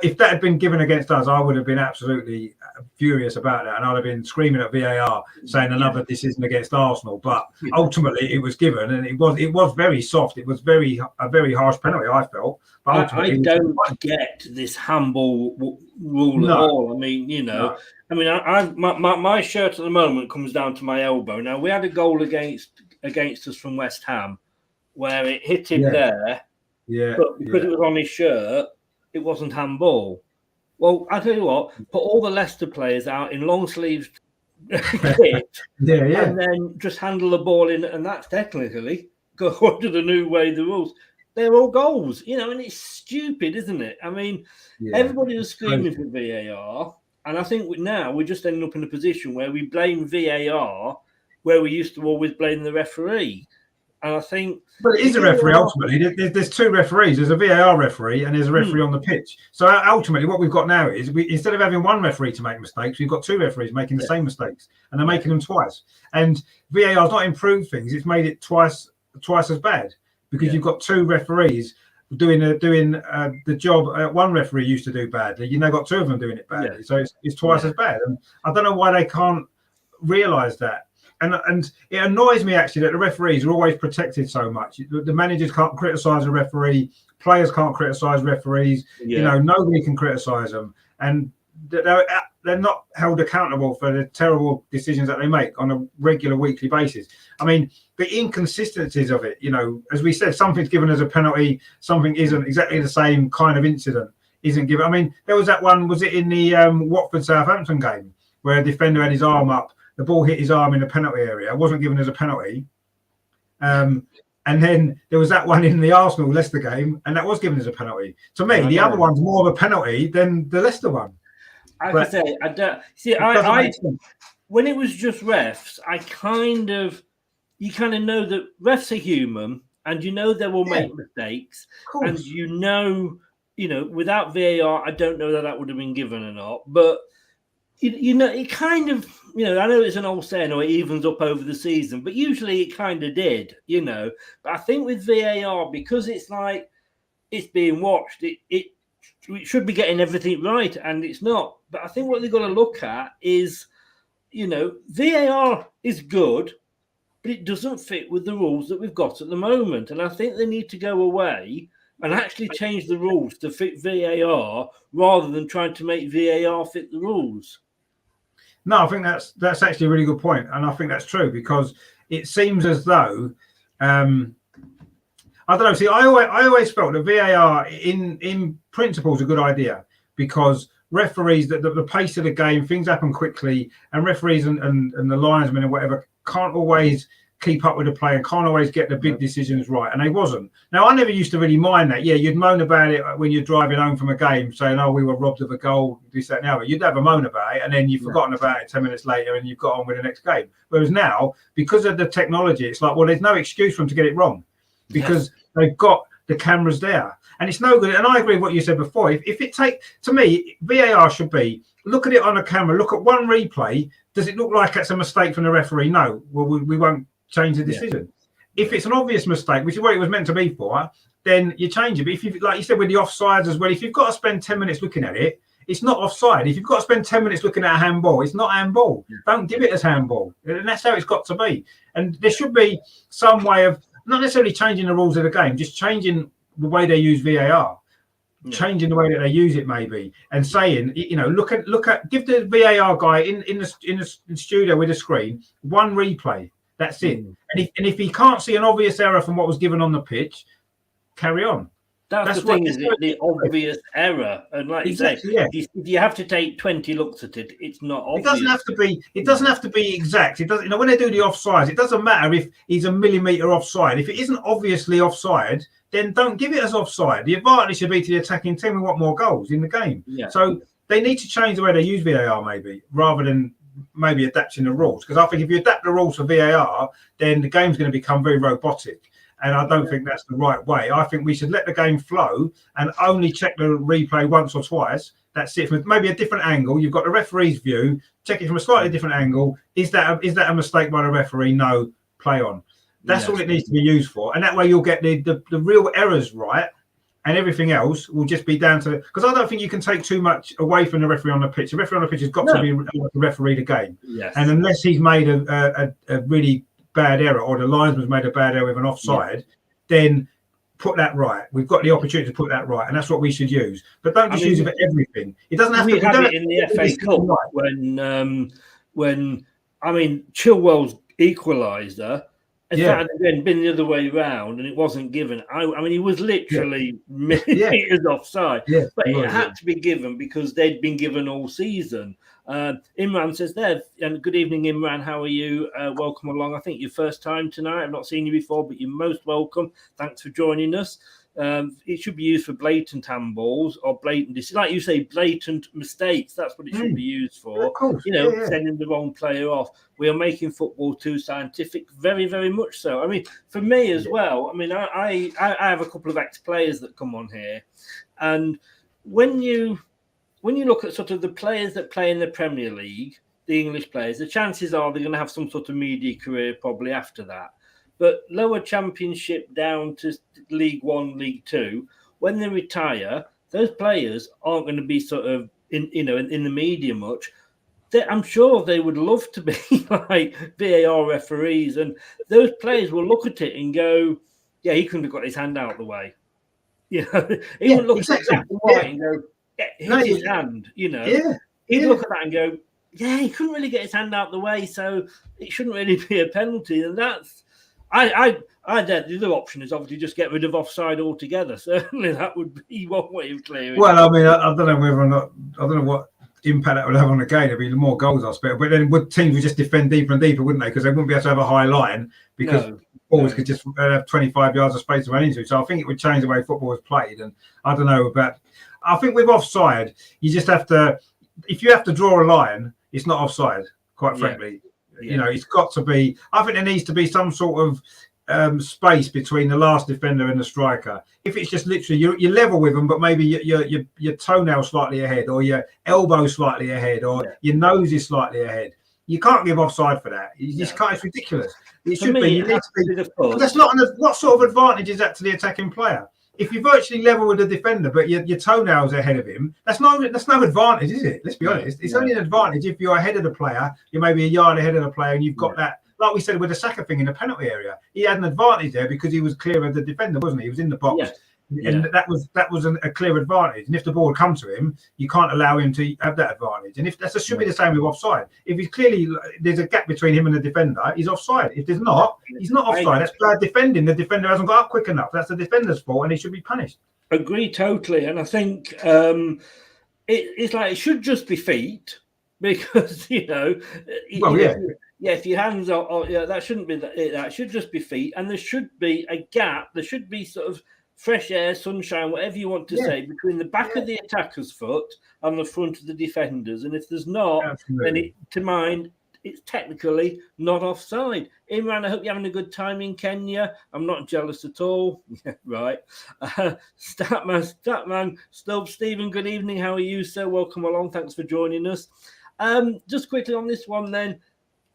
If that had been given against us, I would have been absolutely furious about that, and I'd have been screaming at VAR saying another decision against Arsenal. But ultimately, it was given, and it was very soft. It was a very harsh penalty, I felt. But I don't get this handball rule at all. I mean, my shirt at the moment comes down to my elbow. Now we had a goal against us from West Ham where it hit him there, but because it was on his shirt, it wasn't handball. Well, I tell you what, put all the Leicester players out in long sleeves kit, and then just handle the ball in, and that's technically go under the new way the rules. They're all goals, and it's stupid, isn't it? I mean, everybody was screaming for VAR, and I think now we're just ending up in a position where we blame VAR where we used to always blame the referee. And I think, but it is a referee ultimately. There's two referees. There's a VAR referee and there's a referee on the pitch. So ultimately, what we've got now is instead of having one referee to make mistakes, we've got two referees making the same mistakes, and they're making them twice. And VAR's not improved things; it's made it twice as bad because you've got two referees doing the job. One referee used to do badly. You now got two of them doing it badly, so it's twice as bad. And I don't know why they can't realise that. And it annoys me actually that the referees are always protected so much. The managers can't criticise a referee, players can't criticise referees. Nobody can criticise them, and they're not held accountable for the terrible decisions that they make on a regular weekly basis. I mean, the inconsistencies of it. As we said, something's given as a penalty, something isn't. Exactly the same kind of incident isn't given. I mean, there was that one. Was it in the Watford Southampton game where a defender had his arm up? The ball hit his arm in the penalty area. It wasn't given as a penalty. And then there was that one in the Arsenal Leicester game, and that was given as a penalty. To me, the other one's more of a penalty than the Leicester one. I don't see. When it was just refs, you kind of know that refs are human, and they will make mistakes, and without VAR, I don't know that would have been given or not, but. It kind of, I know it's an old saying, or it evens up over the season, but usually it kind of did, But I think with VAR, because it's like it's being watched, it should be getting everything right, and it's not. But I think what they've got to look at is, VAR is good, but it doesn't fit with the rules that we've got at the moment. And I think they need to go away and actually change the rules to fit VAR rather than trying to make VAR fit the rules. No, I think that's actually a really good point, and I think that's true because it seems as though I don't know. See, I always felt that VAR in principle is a good idea because referees, the pace of the game, things happen quickly, and referees and the linesmen and whatever can't always keep up with the play and can't always get the big decisions right, and they wasn't. Now, I never used to really mind that. Yeah, you'd moan about it when you're driving home from a game, saying, "Oh, we were robbed of a goal, this, that, and the other." You'd have a moan about it, and then you've forgotten about it 10 minutes later, and you've got on with the next game. Whereas now, because of the technology, it's like, well, there's no excuse for them to get it wrong because they've got the camera's there, and it's no good. And I agree with what you said before. If it to me, VAR should be look at it on a camera, look at one replay. Does it look like it's a mistake from the referee? No. Well, we won't change the decision. Yeah. If it's an obvious mistake, which is what it was meant to be for, then you change it. But if you, like you said, with the offsides as well, if you've got to spend 10 minutes looking at it, it's not offside. If you've got to spend 10 minutes looking at a handball, it's not handball. Yeah. Don't give it as handball. And that's how it's got to be. And there should be some way of not necessarily changing the rules of the game, just changing the way they use VAR, changing the way that they use it maybe, and saying, look at, give the VAR guy in the studio with a screen one replay. That's it. And if he can't see an obvious error from what was given on the pitch, carry on. That's the thing, is the obvious error. And like exactly, if you have to take 20 looks at it, it's not obvious. It doesn't have to be exact. It doesn't, when they do the offsides, it doesn't matter if he's a millimetre offside. If it isn't obviously offside, then don't give it as offside. The advantage should be to the attacking team. We want more goals in the game. Yeah. So they need to change the way they use VAR maybe, rather than maybe adapting the rules. Because I think if you adapt the rules for VAR, then the game's going to become very robotic. And I don't think that's the right way. I think we should let the game flow and only check the replay once or twice. That's it. From maybe a different angle. You've got the referee's view. Check it from a slightly different angle. Is that a mistake by the referee? No. Play on. That's all it needs to be used for. And that way you'll get the real errors right. And everything else will just be down to... Because I don't think you can take too much away from the referee on the pitch. The referee on the pitch has got to be the referee the game. Yes. And unless he's made a really... bad error, or the linesman's made a bad error with an offside, then put that right. We've got the opportunity to put that right, and that's what we should use. But don't just use it for everything. It doesn't have to. We had it in the FA Cup when Chilwell's equaliser. If that had been the other way around and it wasn't given, I mean, he was literally millimeters offside, but it had to be given because they'd been given all season. Imran says there, and good evening, Imran. How are you? Welcome along. I think your first time tonight. I've not seen you before, but you're most welcome. Thanks for joining us. It should be used for blatant handballs or blatant, like you say, blatant mistakes. That's what it should be used for. Of course. Sending the wrong player off. We are making football too scientific, very, very much so. I mean, for me as well. I mean, I have a couple of ex-players that come on here, and when you look at sort of the players that play in the Premier League, the English players, the chances are they're going to have some sort of media career probably after that. But lower Championship down to League One, League Two, when they retire, those players aren't going to be sort of in the media much. I'm sure they would love to be like VAR referees, and those players will look at it and go, "Yeah, he couldn't have got his hand out of the way." He wouldn't look at that and go, "Hit his hand." He'd look at that and go, "Yeah, he couldn't really get his hand out of the way, so it shouldn't really be a penalty." And that's. The other option is obviously just get rid of offside altogether. Certainly, that would be one way of clearing. Well, I mean, I don't know whether or not, I don't know what impact that would have on the game. There'd be more goals, I expect. But then teams would just defend deeper and deeper, wouldn't they? Because they wouldn't be able to have a high line because balls could just have 25 yards of space to run into. So I think it would change the way football was played. And I don't know about. I think with offside, you just have to. If you have to draw a line, it's not offside. Quite frankly. It's got to be. I think there needs to be some sort of space between the last defender and the striker. If it's just literally you're level with them, but maybe your toenail slightly ahead, or your elbow slightly ahead, or your nose is slightly ahead, you can't give offside for that. You just can't. It's ridiculous. It should be. You need to be. That's not. What sort of advantage is that to the attacking player? If you're virtually level with the defender, but your toenails are ahead of him, that's no advantage, is it? Let's be honest. It's only an advantage if you're ahead of the player. You're maybe a yard ahead of the player, and you've got that. Like we said with the Saka thing in the penalty area, he had an advantage there because he was clear of the defender, wasn't he? He was in the box, and that was a clear advantage. And if the ball would come to him, you can't allow him to have that advantage. And if that should be the same with offside. If he's clearly there's a gap between him and the defender, he's offside. If there's not, he's not offside. That's bad defending. The defender hasn't got up quick enough. That's the defender's fault, and he should be punished. Agree totally. And I think it's like it should just be feet because if your hands are, that shouldn't be it. That should just be feet, and there should be a gap. There should be sort of fresh air, sunshine, whatever you want to say, between the back of the attacker's foot and the front of the defenders. And if there's not, then to mind, it's technically not offside. Imran, I hope you're having a good time in Kenya. I'm not jealous at all. Yeah, right. Statman, Stubbs, Stephen, good evening. How are you, sir? Welcome along. Thanks for joining us. Just quickly on this one then,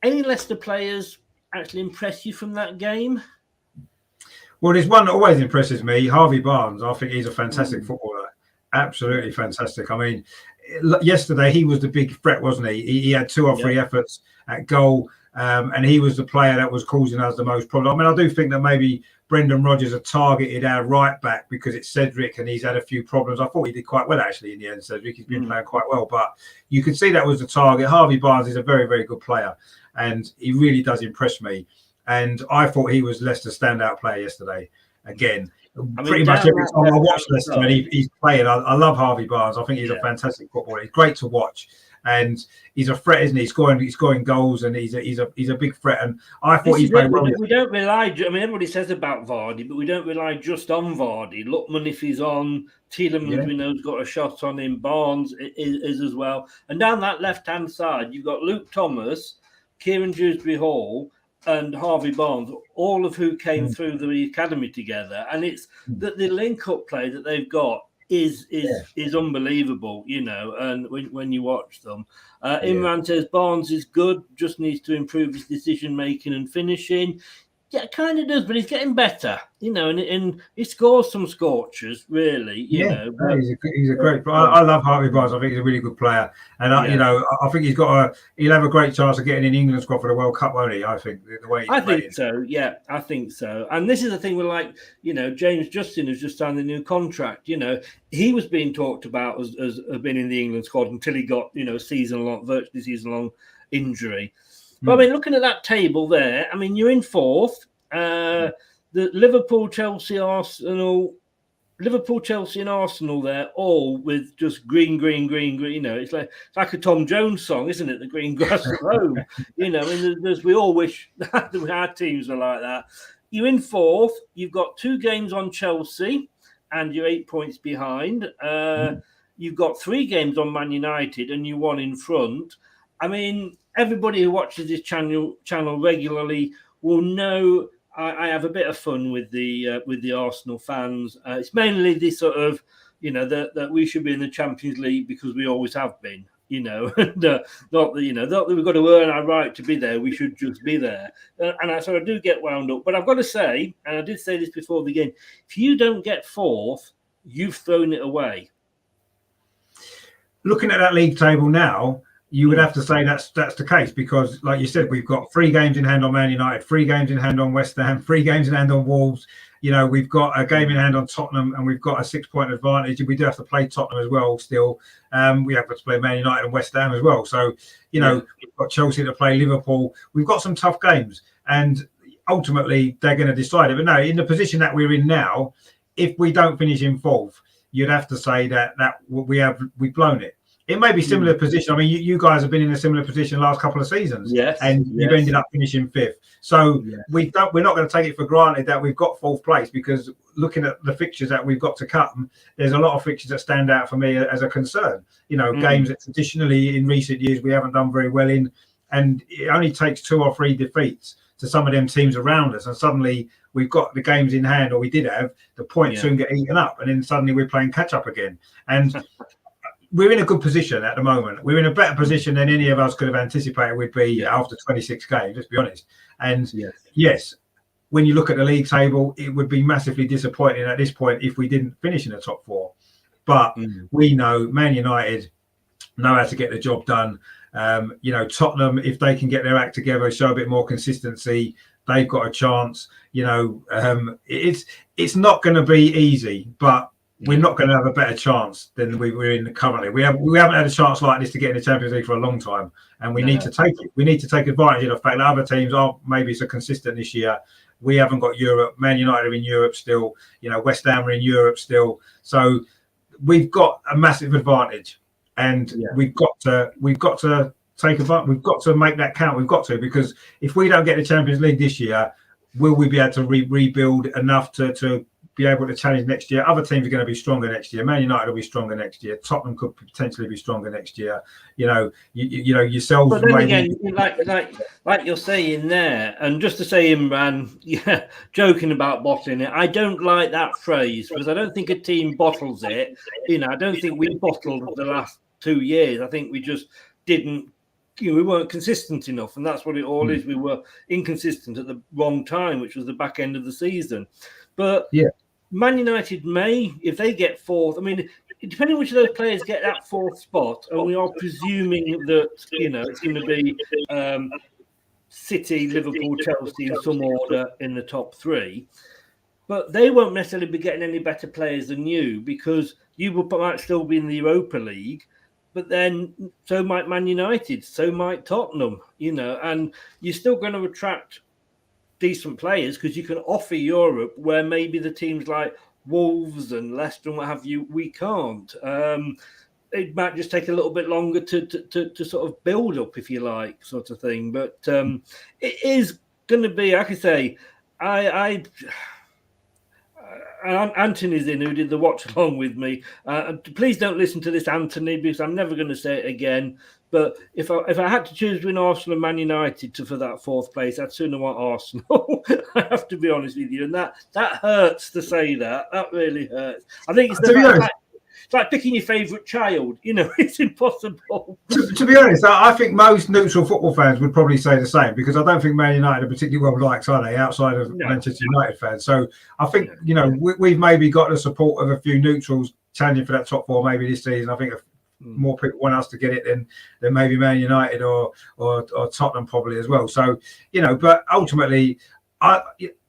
any Leicester players actually impress you from that game? Well, there's one that always impresses me, Harvey Barnes. I think he's a fantastic footballer. Absolutely fantastic. I mean, yesterday he was the big threat, wasn't he? He had 2 or 3 efforts at goal, and he was the player that was causing us the most problem. I mean, I do think that maybe Brendan Rodgers had targeted our right back because it's Cedric and he's had a few problems. I thought he did quite well, actually, in the end, Cedric. He's been playing quite well, but you could see that was the target. Harvey Barnes is a very, very good player, and he really does impress me. And I thought he was Leicester's standout player yesterday. Again, pretty much every time I watch Leicester and he's playing, I love Harvey Barnes. I think he's a fantastic footballer. He's great to watch, and he's a threat, isn't he? He's scoring goals, and he's a big threat. And I thought he played well. We don't rely. I mean, everybody says about Vardy, but we don't rely just on Vardy. Lookman, if he's on, Tielemans, we know, has got a shot on him. Barnes is as well. And down that left-hand side, you've got Luke Thomas, Kieran Dewsbury-Hall, and Harvey Barnes, all of who came through the academy together, and it's that the link-up play that they've got is unbelievable, you know. And when you watch them, Imran says Barnes is good, just needs to improve his decision making and finishing. Yeah, kind of does, but he's getting better, you know, and he scores some scorchers, really, you know. But, he's a great player. I love Harvey Barnes. I think he's a really good player, and you know, I think he'll have a great chance of getting in England squad for the World Cup, won't he? I think the way he's playing. Think so. Yeah, I think so. And this is the thing with, like, you know, James Justin has just signed a new contract. You know, he was being talked about as being in the England squad until he got, you know, virtually season-long injury. But I mean, looking at that table there, I mean, you're in 4th. The Liverpool, Chelsea, and Arsenal there, all with just green. You know, it's like a Tom Jones song, isn't it? The green grass at home. You know, and we all wish that our teams were like that. You're in 4th. You've got 2 games on Chelsea, and you're 8 points behind. You've got 3 games on Man United, and you're 1 in front. I mean, everybody who watches this channel regularly will know I have a bit of fun with the Arsenal fans. It's mainly this sort of, you know, that we should be in the Champions League because we always have been, you know, and not that we've got to earn our right to be there. We should just be there. And I do get wound up. But I've got to say, and I did say this before the game, if you don't get 4th, you've thrown it away. Looking at that league table now, you would have to say that's the case because, like you said, we've got 3 games in hand on Man United, 3 games in hand on West Ham, 3 games in hand on Wolves. You know, we've got a game in hand on Tottenham, and we've got a 6-point advantage. We do have to play Tottenham as well still. We have to play Man United and West Ham as well. So, you know, we've got Chelsea to play, Liverpool. We've got some tough games, and ultimately they're going to decide it. But no, in the position that we're in now, if we don't finish in 4th, you'd have to say that we've blown it. It may be similar position. I mean, you guys have been in a similar position the last couple of seasons, and you've ended up finishing 5th. So we're not going to take it for granted that we've got 4th place, because looking at the fixtures that we've got to come, there's a lot of fixtures that stand out for me as a concern. You know, games that traditionally in recent years we haven't done very well in, and it only takes 2 or 3 defeats to some of them teams around us, and suddenly we've got the games in hand, or we did have, the points soon get eaten up, and then suddenly we're playing catch up again. And we're in a good position at the moment. We're in a better position than any of us could have anticipated we'd be after 26 games, let's be honest. And yes, when you look at the league table, it would be massively disappointing at this point if we didn't finish in the top 4. But we know Man United know how to get the job done. You know, Tottenham, if they can get their act together, show a bit more consistency, they've got a chance. You know, it's not going to be easy, but we're not going to have a better chance than we're in currently. We haven't had a chance like this to get in the Champions League for a long time, and we need to take it. We need to take advantage of the fact that other teams aren't maybe so consistent this year. We haven't got Europe. Man United are in Europe still. You know, West Ham are in Europe still. So we've got a massive advantage, and we've got to take advantage. We've got to make that count. We've got to, because if we don't get the Champions League this year, will we be able to rebuild enough to be able to challenge next year. Other teams are going to be stronger next year. Man United will be stronger next year. Tottenham could potentially be stronger next year. You know, you know yourselves. But then again, like you're saying there, and just to say, Imran, yeah, joking about bottling it, I don't like that phrase because I don't think a team bottles it. You know, I don't think we bottled the last 2 years. I think we just didn't. You know, we weren't consistent enough, and that's what it all is. We were inconsistent at the wrong time, which was the back end of the season. But yeah, Man United may, if they get fourth. I mean, depending which of those players get that fourth spot, and we are presuming that it's going to be City, Liverpool, Chelsea in some order in the top three. But they won't necessarily be getting any better players than you because you might still be in the Europa League. But then so might Man United, so might Tottenham, and you're still going to attract decent players because you can offer Europe where maybe the teams like Wolves and Leicester and what have you, we can't. It might just take a little bit longer to sort of build up, if you like, sort of thing. But it is going to be, like I say, Anthony's in who did the watch along with me. Please don't listen to this, Anthony, because I'm never going to say it again. But if I had to choose between Arsenal and Man United for that fourth place, I'd sooner want Arsenal. I have to be honest with you, and that hurts to say that. That really hurts. I think it's like picking your favourite child. It's impossible. To be honest, I think most neutral football fans would probably say the same because I don't think Man United are particularly well liked, are they, outside of Manchester United fans? So I think, we've maybe got the support of a few neutrals challenging for that top four maybe this season. I think more people want us to get it than maybe Man United or Tottenham probably as well. So, but ultimately,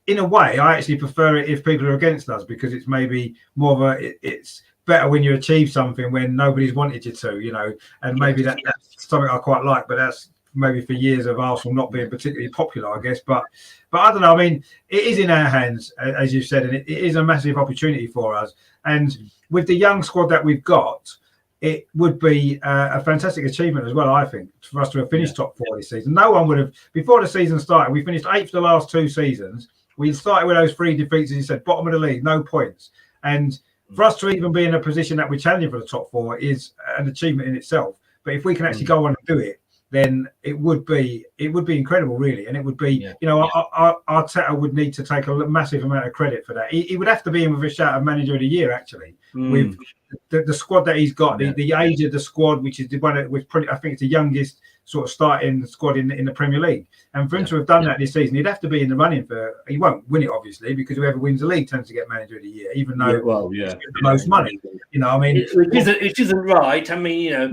in a way, I actually prefer it if people are against us because it's maybe more of it's better when you achieve something when nobody's wanted you to, and maybe that's something I quite like, but that's maybe for years of Arsenal not being particularly popular, I guess. But I don't know. I mean, it is in our hands, as you said, and it is a massive opportunity for us. And with the young squad that we've got, it would be a fantastic achievement as well, I think, for us to have finished top four this season. No one would have, before the season started, we finished 8th the last 2 seasons. We started with those 3 defeats, as you said, bottom of the league, no points. And for us to even be in a position that we're challenging for the top 4 is an achievement in itself. But if we can actually go on and do it, then it would be incredible, really. And it would be, Arteta would need to take a massive amount of credit for that. He would have to be in with a shout of manager of the year, actually, with the squad that he's got, the age of the squad, which is the one that was probably, I think it's the youngest sort of starting squad in the Premier League. And for him to have done that this season, he'd have to be in the running for. He won't win it, obviously, because whoever wins the league tends to get manager of the year, even though he's the most money. I mean, it isn't right. I mean,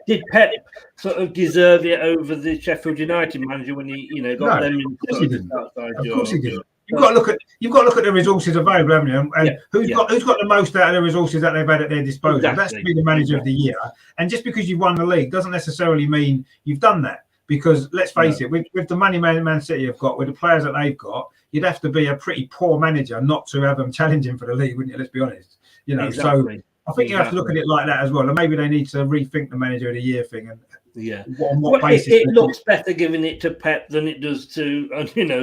did Pep sort of deserve it over the Sheffield United manager when he, got them in? Of course he didn't. You've got to look at the resources available, haven't you? And who's got the most out of the resources that they've had at their disposal? Exactly. That's to be the manager of the year. And just because you've won the league doesn't necessarily mean you've done that. Because let's face it, with the money Man City have got, with the players that they've got, you'd have to be a pretty poor manager not to have them challenging for the league, wouldn't you? Let's be honest. Exactly. So I think you have to look at it like that as well. And maybe they need to rethink the manager of the year thing and. On what basis it looks better giving it to Pep than it does to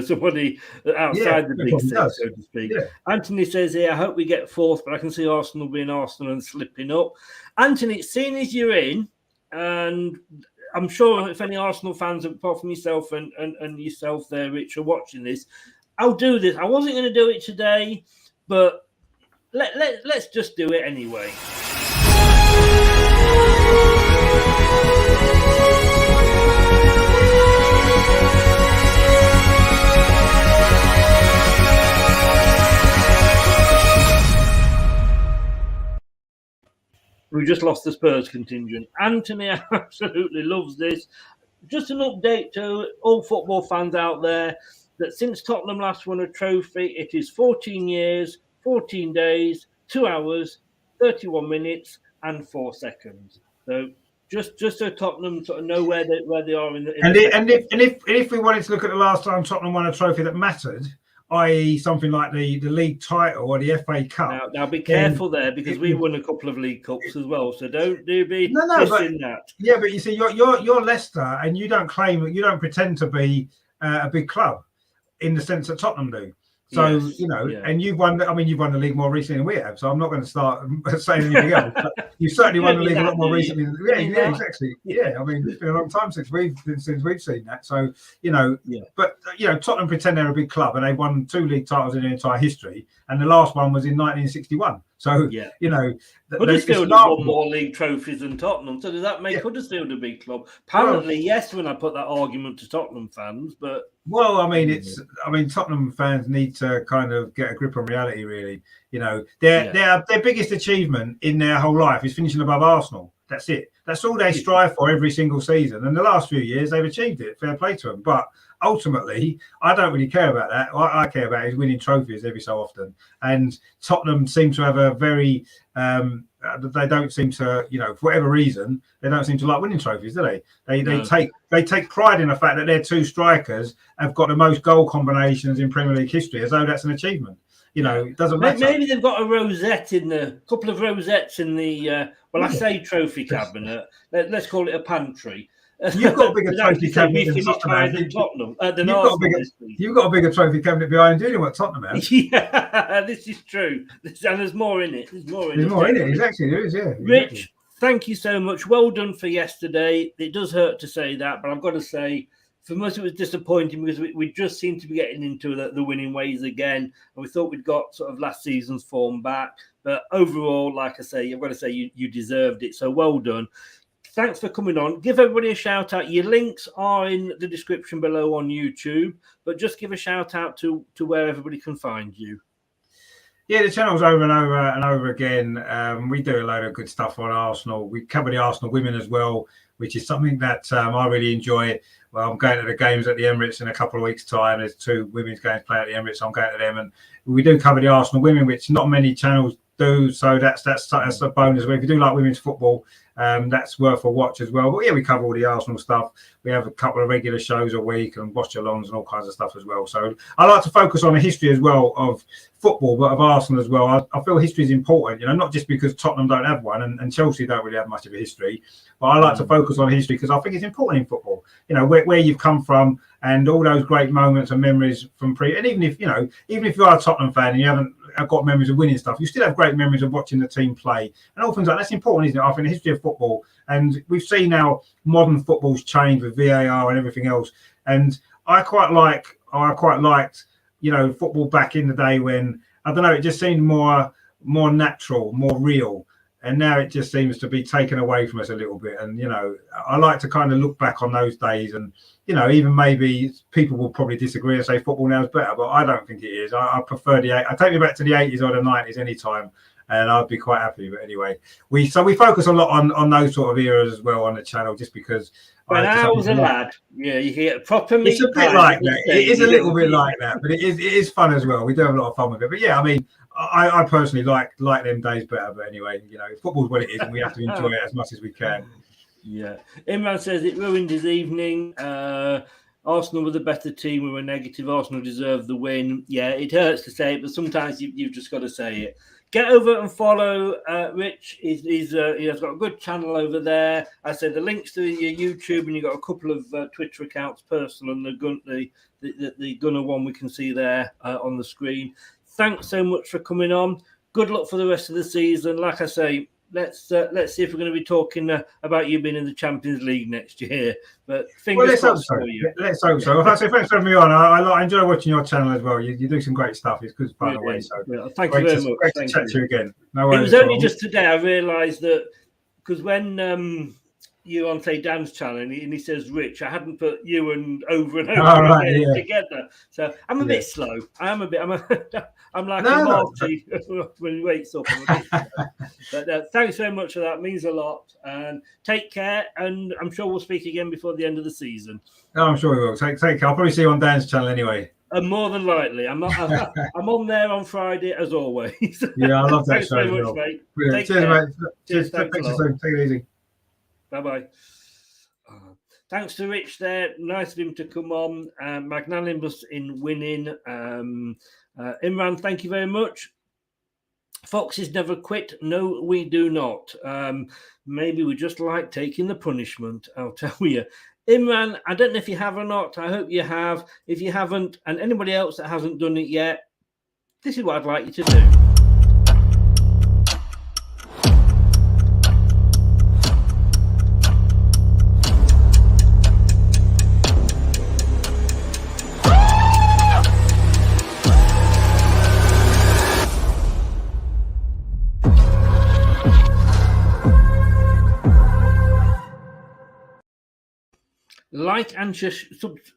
somebody outside the big six, so to speak. Anthony says here, I hope we get 4th, but I can see Arsenal being Arsenal and slipping up. Anthony, seeing as you're in, and I'm sure if any Arsenal fans, apart from yourself and yourself there, Rich, are watching this, I'll do this. I wasn't going to do it today, but let's just do it anyway. We just lost the Spurs contingent. Anthony absolutely loves this. Just an update to all football fans out there that since Tottenham last won a trophy, it is 14 years, 14 days, 2 hours, 31 minutes, and 4 seconds. So just so Tottenham sort of know where they are in the. If we wanted to look at the last time Tottenham won a trophy that mattered, i.e. something like the league title or the FA Cup. Now be careful there because we won a couple of League Cups as well. So don't be missing that. Yeah, but you see, you're Leicester, and you don't pretend to be a big club in the sense that Tottenham do. So, Yes, you know, yeah. and you've won. I mean, you've won the league more recently than we have. So I'm not going to start saying anything else. But you've certainly won the league a lot more recently. Yeah, exactly. Yeah, I mean, it's been a long time since we've seen that. So, you know, but you know, Tottenham pretend they're a big club, and they've won 2 league titles in their entire history, and the last one was in 1961. So, you know, Huddersfield have won more league trophies than Tottenham. So does that make Huddersfield a big club? Apparently, yes. When I put that argument to Tottenham fans, but well, I mean, Tottenham fans need to kind of get a grip on reality. Really, you know, their biggest achievement in their whole life is finishing above Arsenal. That's it. That's all they strive for every single season. And the last few years, they've achieved it. Fair play to them. But ultimately, I don't really care about that. What I care about is winning trophies every so often. And Tottenham seem to have a very, they don't seem to, you know, for whatever reason, they don't seem to like winning trophies, do they? They take pride in the fact that their 2 strikers have got the most goal combinations in Premier League history, as though that's an achievement. You know, it doesn't matter. Maybe they've got a rosette in the couple of rosettes in the I say trophy cabinet. Let's call it a pantry. You've got a bigger trophy cabinet than Tottenham. You've got a bigger trophy cabinet behind you than what Tottenham has. Yeah, this is true. And there's more in it. There's more in it. Exactly. There is. Yeah. Rich, thank you so much. Well done for yesterday. It does hurt to say that, but I've got to say, for most it was disappointing because we just seemed to be getting into the winning ways again, and we thought we'd got sort of last season's form back. But overall, like I say, I've got to say you deserved it. So well done. Thanks for coming on. Give everybody a shout out. Your links are in the description below on YouTube, but just give a shout out to where everybody can find you. Yeah, the channel's over and over and over again. We do a load of good stuff on Arsenal. We cover the Arsenal women as well, which is something that I really enjoy. Well, I'm going to the games at the Emirates in a couple of weeks' time. There's 2 women's games playing at the Emirates. I'm going to them, and we do cover the Arsenal women, which not many channels do. So that's a bonus. If you do like women's football, that's worth a watch as well. But yeah, we cover all the Arsenal stuff. We have a couple of regular shows a week and watch-alongs and all kinds of stuff as well. So I like to focus on the history as well of football, but of Arsenal as well. I feel history is important, you know, not just because Tottenham don't have one and Chelsea don't really have much of a history, but I like to focus on history because I think it's important in football, you know, where you've come from and all those great moments and memories from and even if you are a Tottenham fan and you haven't got memories of winning stuff, you still have great memories of watching the team play and all things like that. That's important, isn't it? I think the history of football, and we've seen now modern football's changed with VAR and everything else, and I quite liked, you know, football back in the day when, I don't know, it just seemed more natural, more real. And now it just seems to be taken away from us a little bit. And, you know, I like to kind of look back on those days and, you know, even maybe people will probably disagree and say football now is better, but I don't think it is. I prefer I take me back to the 80s or the 90s anytime, and I'd be quite happy. But anyway, we focus a lot on those sort of eras as well on the channel, just because. When I was a lad, yeah, you can get proper meat. It's a bit like that. It is a little bit like that, but it is fun as well. We do have a lot of fun with it. But yeah, I mean, I personally like them days better. But anyway, you know, football's what it is, and we have to enjoy it as much as we can. Yeah. Imran says it ruined his evening. Arsenal were the better team. We were negative. Arsenal deserved the win. Yeah, it hurts to say it, but sometimes you've just got to say it. Get over and follow Rich. He has got a good channel over there. I said the links to your YouTube, and you've got a couple of Twitter accounts, personal and the Gunner one we can see there on the screen. Thanks so much for coming on. Good luck for the rest of the season. Like I say, let's see if we're going to be talking about you being in the Champions League next year. But let's hope so. Let's hope so. I say thanks for having me on. I enjoy watching your channel as well. You do some great stuff. It's good fun away. So thank you very much. Great to chat to you again. No worries. It was only just today I realised that because when you on say Dan's channel and he says Rich, I hadn't put you and over together. So I'm a bit slow. I'm like a Marty when he wakes up. But thanks very much for that. It means a lot. And take care. And I'm sure we'll speak again before the end of the season. No, I'm sure we will. Take care. I'll probably see you on Dan's channel anyway. More than likely. I'm on there on Friday as always. Yeah, I love that. Thanks very much, mate. Cheers, mate. Cheers. Take it easy. Bye-bye. Thanks to Rich there. Nice of him to come on. Magnanimous in winning. Imran, thank you very much. Foxes never quit. No, we do not. Maybe we just like taking the punishment, I'll tell you. Imran, I don't know if you have or not. I hope you have. If you haven't, and anybody else that hasn't done it yet, this is what I'd like you to do.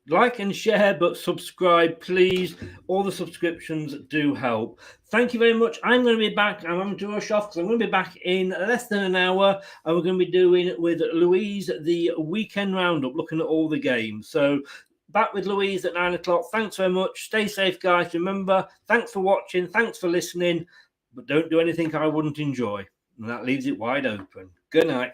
Like and share, but subscribe, please. All the subscriptions do help. Thank you very much. I'm going to be back, and I'm going to rush off because I'm going to be back in less than an hour, and we're going to be doing it with Louise the weekend roundup, looking at all the games. So back with Louise at 9 o'clock. Thanks very much. Stay safe, guys. Remember, thanks for watching, thanks for listening, but don't do anything I wouldn't enjoy. And that leaves it wide open. Good night.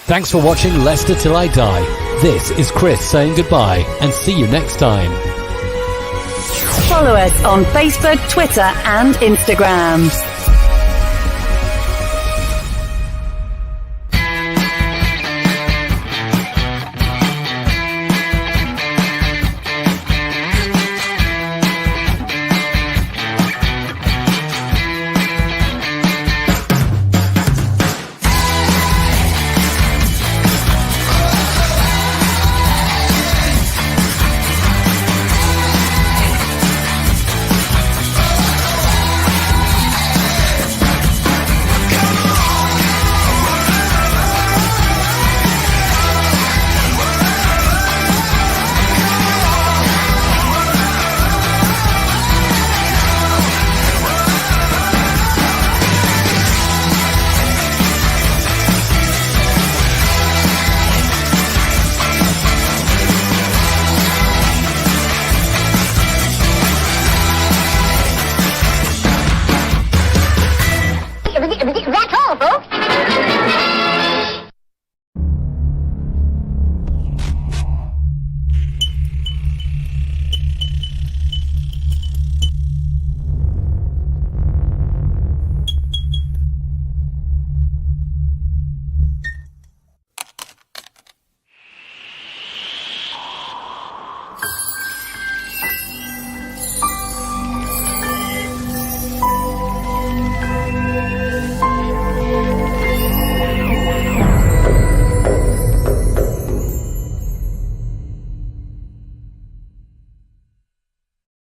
Thanks for watching Leicester Till I Die. This is Chris saying goodbye and see you next time. Follow us on Facebook, Twitter and Instagram. That's all, folks.